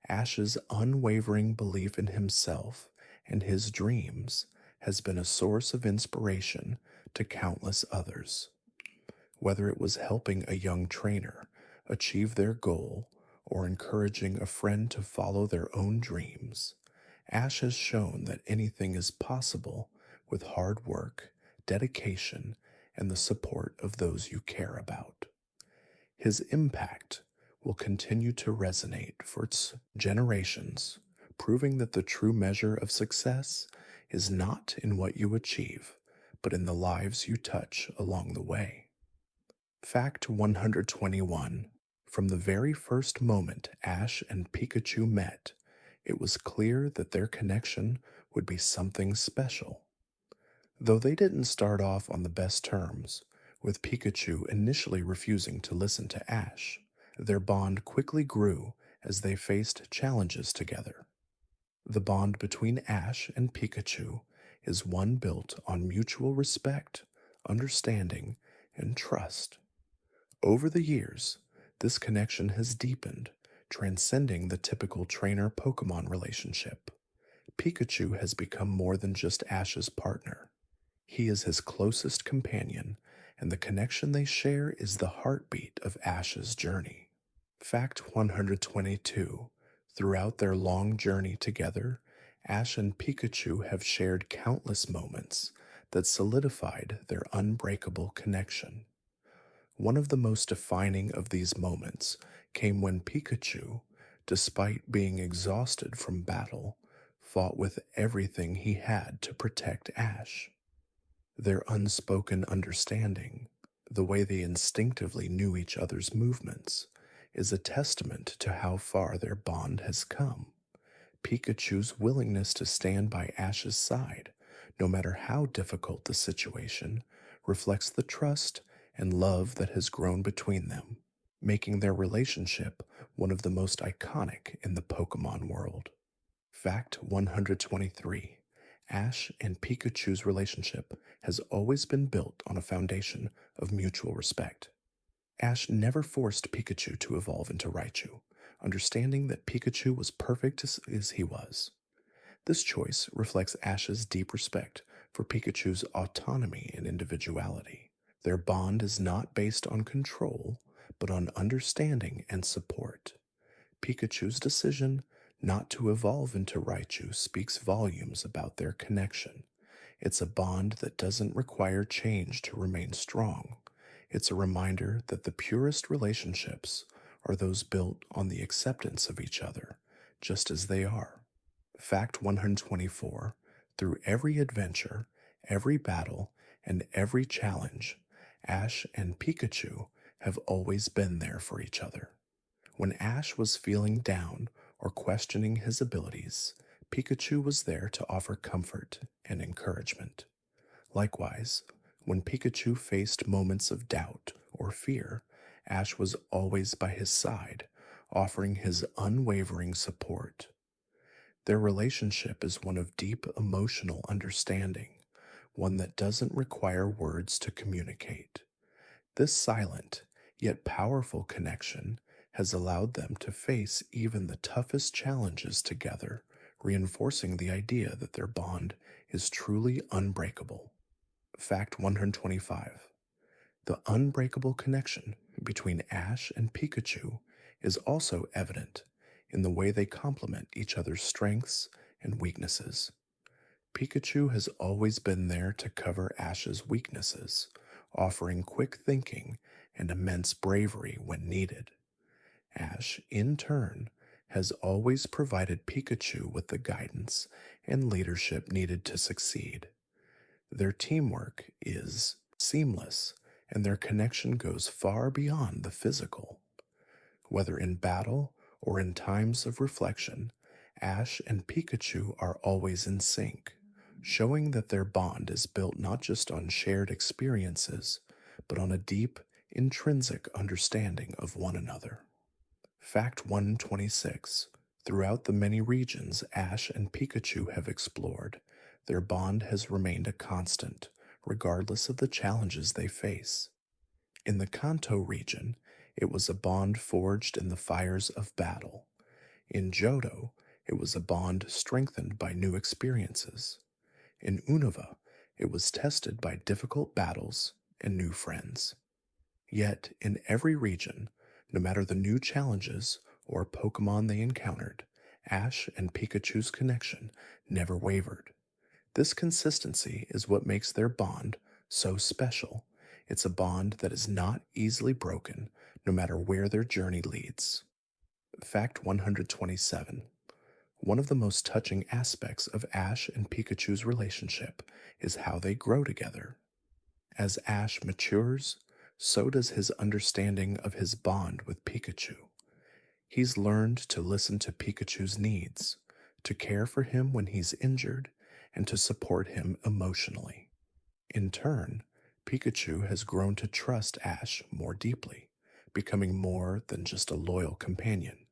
Ash's unwavering belief in himself and his dreams has been a source of inspiration to countless others. Whether it was helping a young trainer achieve their goal or encouraging a friend to follow their own dreams, Ash has shown that anything is possible with hard work, dedication, and the support of those you care about. His impact will continue to resonate for its generations, proving that the true measure of success is not in what you achieve, but in the lives you touch along the way. Fact 121. From the very first moment Ash and Pikachu met, it was clear that their connection would be something special. Though they didn't start off on the best terms, with Pikachu initially refusing to listen to Ash, their bond quickly grew as they faced challenges together. The bond between Ash and Pikachu is one built on mutual respect, understanding, and trust. Over the years, this connection has deepened, transcending the typical trainer-Pokemon relationship. Pikachu has become more than just Ash's partner. He is his closest companion, and the connection they share is the heartbeat of Ash's journey. Fact 122. Throughout their long journey together, Ash and Pikachu have shared countless moments that solidified their unbreakable connection. One of the most defining of these moments came when Pikachu, despite being exhausted from battle, fought with everything he had to protect Ash. Their unspoken understanding, the way they instinctively knew each other's movements, is a testament to how far their bond has come. Pikachu's willingness to stand by Ash's side, no matter how difficult the situation, reflects the trust and love that has grown between them, making their relationship one of the most iconic in the Pokemon world. Fact 123: Ash and Pikachu's relationship has always been built on a foundation of mutual respect. Ash never forced Pikachu to evolve into Raichu, understanding that Pikachu was perfect as he was. This choice reflects Ash's deep respect for Pikachu's autonomy and individuality. Their bond is not based on control, but on understanding and support. Pikachu's decision not to evolve into Raichu speaks volumes about their connection. It's a bond that doesn't require change to remain strong. It's a reminder that the purest relationships are those built on the acceptance of each other, just as they are. Fact 124: Through every adventure, every battle, and every challenge, Ash and Pikachu have always been there for each other. When Ash was feeling down or questioning his abilities, Pikachu was there to offer comfort and encouragement. Likewise, when Pikachu faced moments of doubt or fear, Ash was always by his side, offering his unwavering support. Their relationship is one of deep emotional understanding, one that doesn't require words to communicate. This silent, yet powerful connection has allowed them to face even the toughest challenges together, reinforcing the idea that their bond is truly unbreakable. Fact 125: The unbreakable connection between Ash and Pikachu is also evident in the way they complement each other's strengths and weaknesses. Pikachu has always been there to cover Ash's weaknesses, offering quick thinking and immense bravery when needed. Ash, in turn, has always provided Pikachu with the guidance and leadership needed to succeed. Their teamwork is seamless, and their connection goes far beyond the physical. Whether in battle or in times of reflection, Ash and Pikachu are always in sync, showing that their bond is built not just on shared experiences, but on a deep, intrinsic understanding of one another. Fact 126: Throughout the many regions Ash and Pikachu have explored, their bond has remained a constant, regardless of the challenges they face. In the Kanto region, it was a bond forged in the fires of battle. In Johto, it was a bond strengthened by new experiences. In Unova, it was tested by difficult battles and new friends. Yet, in every region, no matter the new challenges or Pokemon they encountered, Ash and Pikachu's connection never wavered. This consistency is what makes their bond so special. It's a bond that is not easily broken, no matter where their journey leads. Fact 127: One of the most touching aspects of Ash and Pikachu's relationship is how they grow together. As Ash matures, so does his understanding of his bond with Pikachu. He's learned to listen to Pikachu's needs, to care for him when he's injured, and to support him emotionally. In turn, Pikachu has grown to trust Ash more deeply, becoming more than just a loyal companion.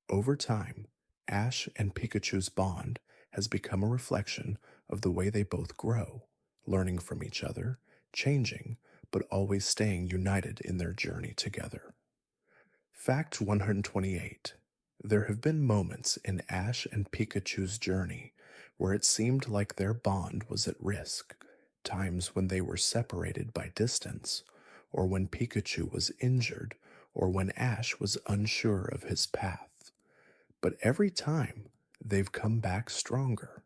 Over time, Ash and Pikachu's bond has become a reflection of the way they both grow, learning from each other, changing, but always staying united in their journey together. Fact 128: There have been moments in Ash and Pikachu's journey where it seemed like their bond was at risk, times when they were separated by distance, or when Pikachu was injured, or when Ash was unsure of his path. But every time, they've come back stronger.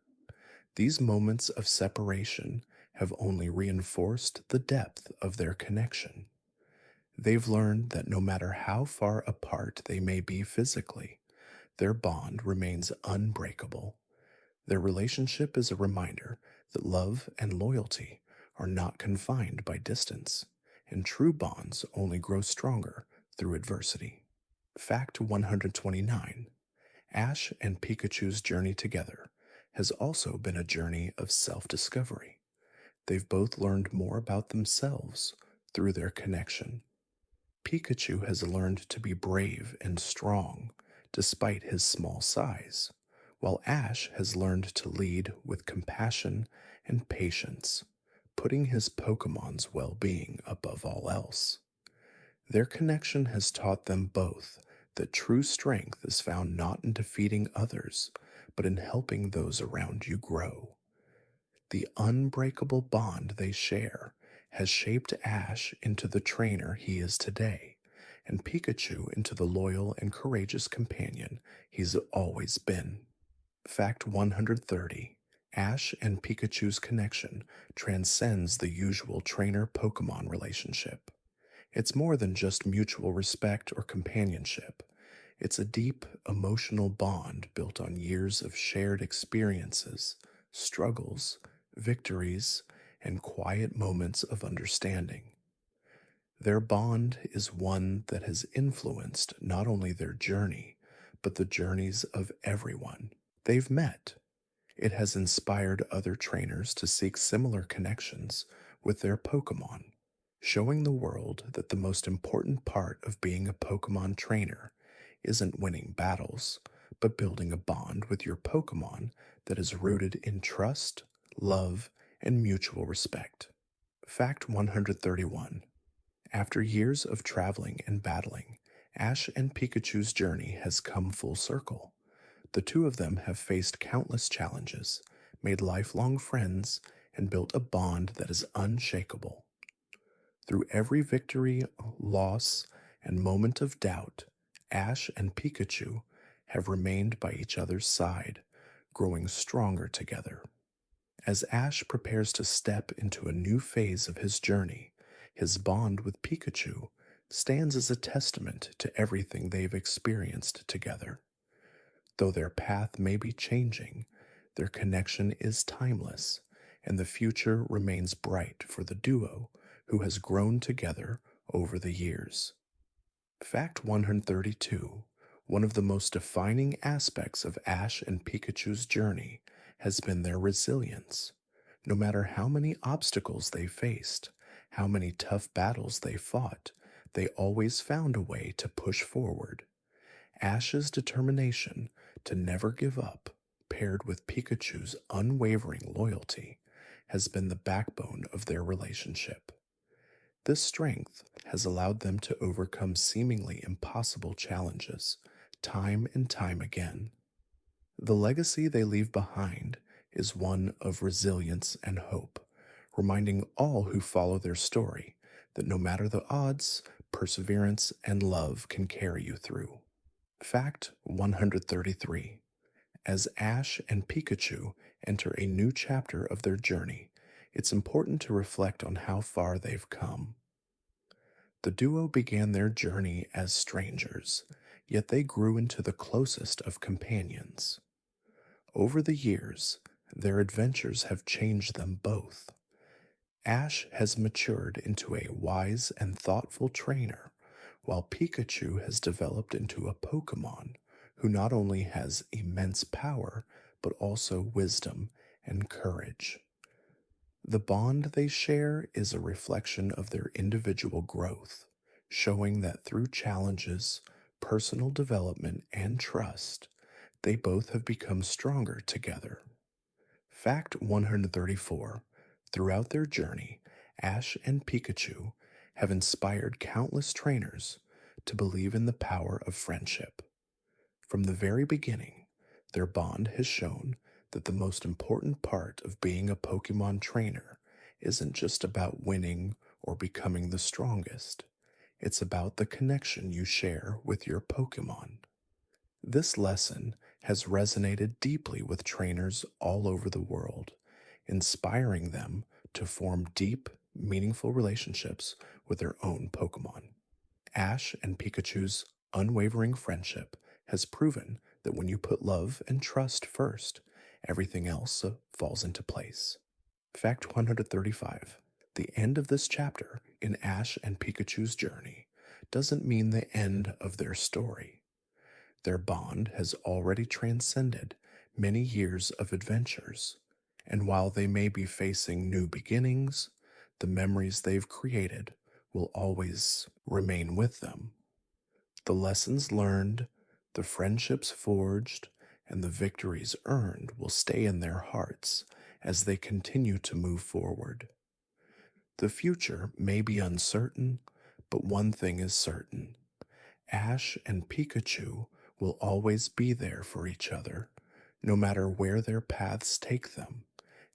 These moments of separation have only reinforced the depth of their connection. They've learned that no matter how far apart they may be physically, their bond remains unbreakable. Their relationship is a reminder that love and loyalty are not confined by distance, and true bonds only grow stronger through adversity. Fact 129: Ash and Pikachu's journey together has also been a journey of self discovery. They've both learned more about themselves through their connection. Pikachu has learned to be brave and strong despite his small size, while Ash has learned to lead with compassion and patience, putting his Pokemon's well being above all else. Their connection has taught them both that true strength is found not in defeating others, but in helping those around you grow. The unbreakable bond they share has shaped Ash into the trainer he is today, and Pikachu into the loyal and courageous companion he's always been. Fact 130: Ash and Pikachu's connection transcends the usual trainer Pokemon relationship. It's more than just mutual respect or companionship. It's a deep, emotional bond built on years of shared experiences, struggles, victories, and quiet moments of understanding. Their bond is one that has influenced not only their journey, but the journeys of everyone they've met. It has inspired other trainers to seek similar connections with their Pokemon, showing the world that the most important part of being a Pokemon trainer isn't winning battles, but building a bond with your Pokemon that is rooted in trust, love, and mutual respect. Fact 131: After years of traveling and battling, Ash and Pikachu's journey has come full circle. The two of them have faced countless challenges, made lifelong friends, and built a bond that is unshakable. Through every victory, loss, and moment of doubt, Ash and Pikachu have remained by each other's side, growing stronger together. As Ash prepares to step into a new phase of his journey, his bond with Pikachu stands as a testament to everything they've experienced together. Though their path may be changing, their connection is timeless, and the future remains bright for the duo who has grown together over the years. Fact 132: One of the most defining aspects of Ash and Pikachu's journey has been their resilience. No matter how many obstacles they faced, how many tough battles they fought, they always found a way to push forward. Ash's determination to never give up, paired with Pikachu's unwavering loyalty, has been the backbone of their relationship. This strength has allowed them to overcome seemingly impossible challenges, time and time again. The legacy they leave behind is one of resilience and hope, reminding all who follow their story that no matter the odds, perseverance and love can carry you through. Fact 133: As Ash and Pikachu enter a new chapter of their journey, it's important to reflect on how far they've come. The duo began their journey as strangers, yet they grew into the closest of companions. Over the years, their adventures have changed them both. Ash has matured into a wise and thoughtful trainer, while Pikachu has developed into a Pokemon who not only has immense power, but also wisdom and courage. The bond they share is a reflection of their individual growth, showing that through challenges, personal development, and trust, they both have become stronger together. Fact 134: Throughout their journey, Ash and Pikachu have inspired countless trainers to believe in the power of friendship. From the very beginning, their bond has shown that the most important part of being a Pokemon trainer isn't just about winning or becoming the strongest. It's about the connection you share with your Pokemon. This lesson has resonated deeply with trainers all over the world, inspiring them to form deep, meaningful relationships with their own Pokemon. Ash and Pikachu's unwavering friendship has proven that when you put love and trust first, everything else falls into place. Fact 135. The end of this chapter in Ash and Pikachu's journey doesn't mean the end of their story. Their bond has already transcended many years of adventures, and while they may be facing new beginnings, the memories they've created will always remain with them. The lessons learned, the friendships forged, and the victories earned will stay in their hearts as they continue to move forward. The future may be uncertain, but one thing is certain: Ash and Pikachu will always be there for each other, no matter where their paths take them,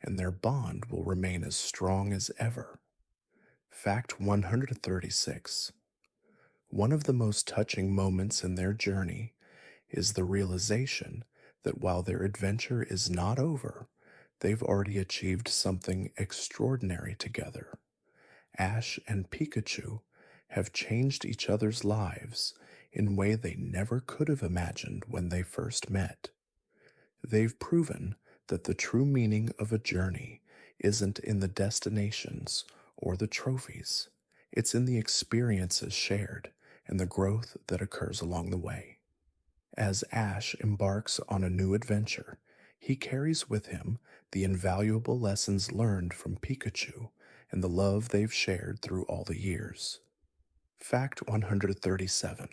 and their bond will remain as strong as ever. Fact 136. One of the most touching moments in their journey is the realization that while their adventure is not over, they've already achieved something extraordinary together. Ash and Pikachu have changed each other's lives in a way they never could have imagined when they first met. They've proven that the true meaning of a journey isn't in the destinations or the trophies, it's in the experiences shared and the growth that occurs along the way. As Ash embarks on a new adventure, he carries with him the invaluable lessons learned from Pikachu and the love they've shared through all the years. Fact 137.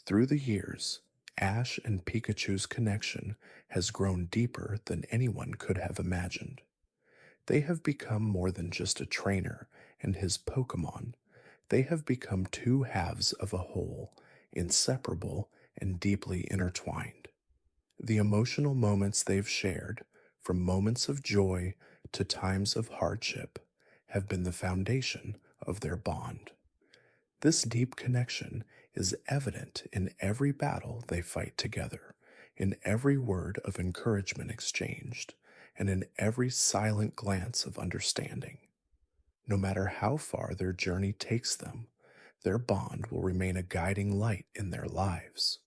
Through the years, Ash and Pikachu's connection has grown deeper than anyone could have imagined. They have become more than just a trainer and his Pokémon. They have become two halves of a whole, inseparable and deeply intertwined. The emotional moments they've shared, from moments of joy to times of hardship, have been the foundation of their bond. This deep connection is evident in every battle they fight together, in every word of encouragement exchanged, and in every silent glance of understanding. No matter how far their journey takes them, their bond will remain a guiding light in their lives.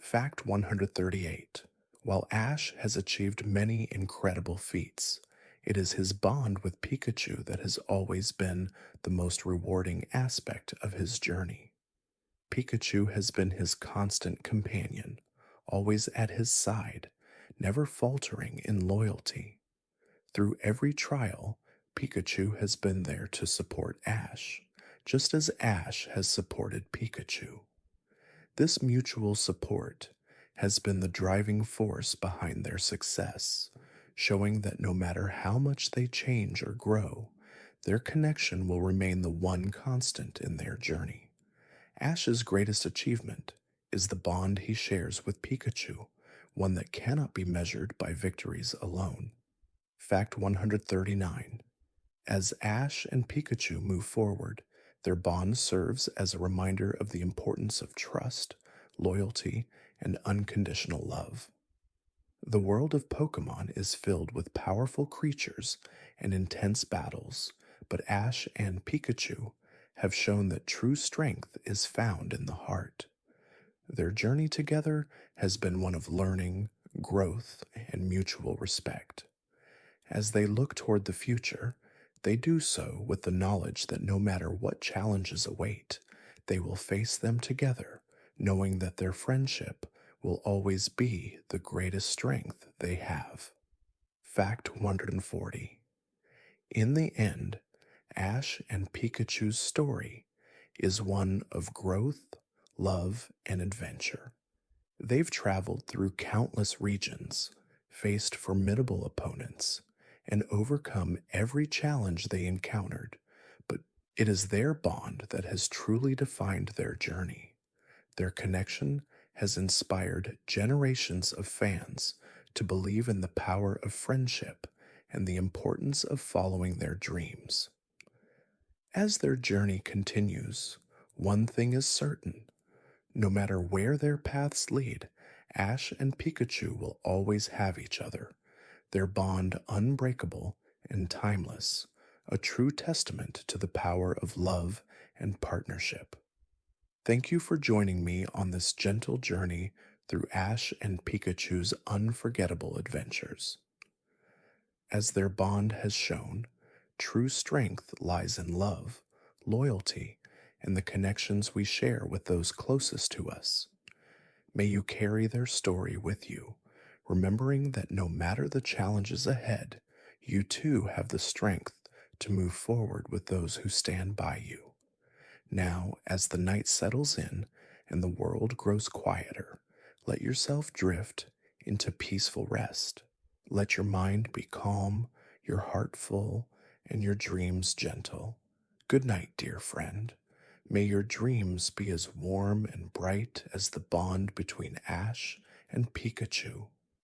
Fact 138. While Ash has achieved many incredible feats, it is his bond with Pikachu that has always been the most rewarding aspect of his journey. Pikachu has been his constant companion, always at his side, never faltering in loyalty. Through every trial, Pikachu has been there to support Ash, just as Ash has supported Pikachu. This mutual support has been the driving force behind their success, showing that no matter how much they change or grow, their connection will remain the one constant in their journey. Ash's greatest achievement is the bond he shares with Pikachu, one that cannot be measured by victories alone. Fact 139. As Ash and Pikachu move forward, their bond serves as a reminder of the importance of trust, loyalty, and unconditional love. The world of Pokemon is filled with powerful creatures and intense battles, but Ash and Pikachu have shown that true strength is found in the heart. Their journey together has been one of learning, growth, and mutual respect. As they look toward the future, they do so with the knowledge that no matter what challenges await, they will face them together, knowing that their friendship will always be the greatest strength they have. Fact 140. In the end, Ash and Pikachu's story is one of growth, love, and adventure. They've traveled through countless regions, faced formidable opponents, and overcome every challenge they encountered, but it is their bond that has truly defined their journey. Their connection has inspired generations of fans to believe in the power of friendship and the importance of following their dreams. As their journey continues, one thing is certain: no matter where their paths lead, Ash and Pikachu will always have each other, their bond unbreakable and timeless, a true testament to the power of love and partnership. Thank you for joining me on this gentle journey through Ash and Pikachu's unforgettable adventures. As their bond has shown, true strength lies in love, loyalty, and the connections we share with those closest to us. May you carry their story with you, remembering that no matter the challenges ahead, you too have the strength to move forward with those who stand by you. Now, as the night settles in and the world grows quieter, let yourself drift into peaceful rest. Let your mind be calm, your heart full, and your dreams gentle. Good night, dear friend. May your dreams be as warm and bright as the bond between Ash and Pikachu.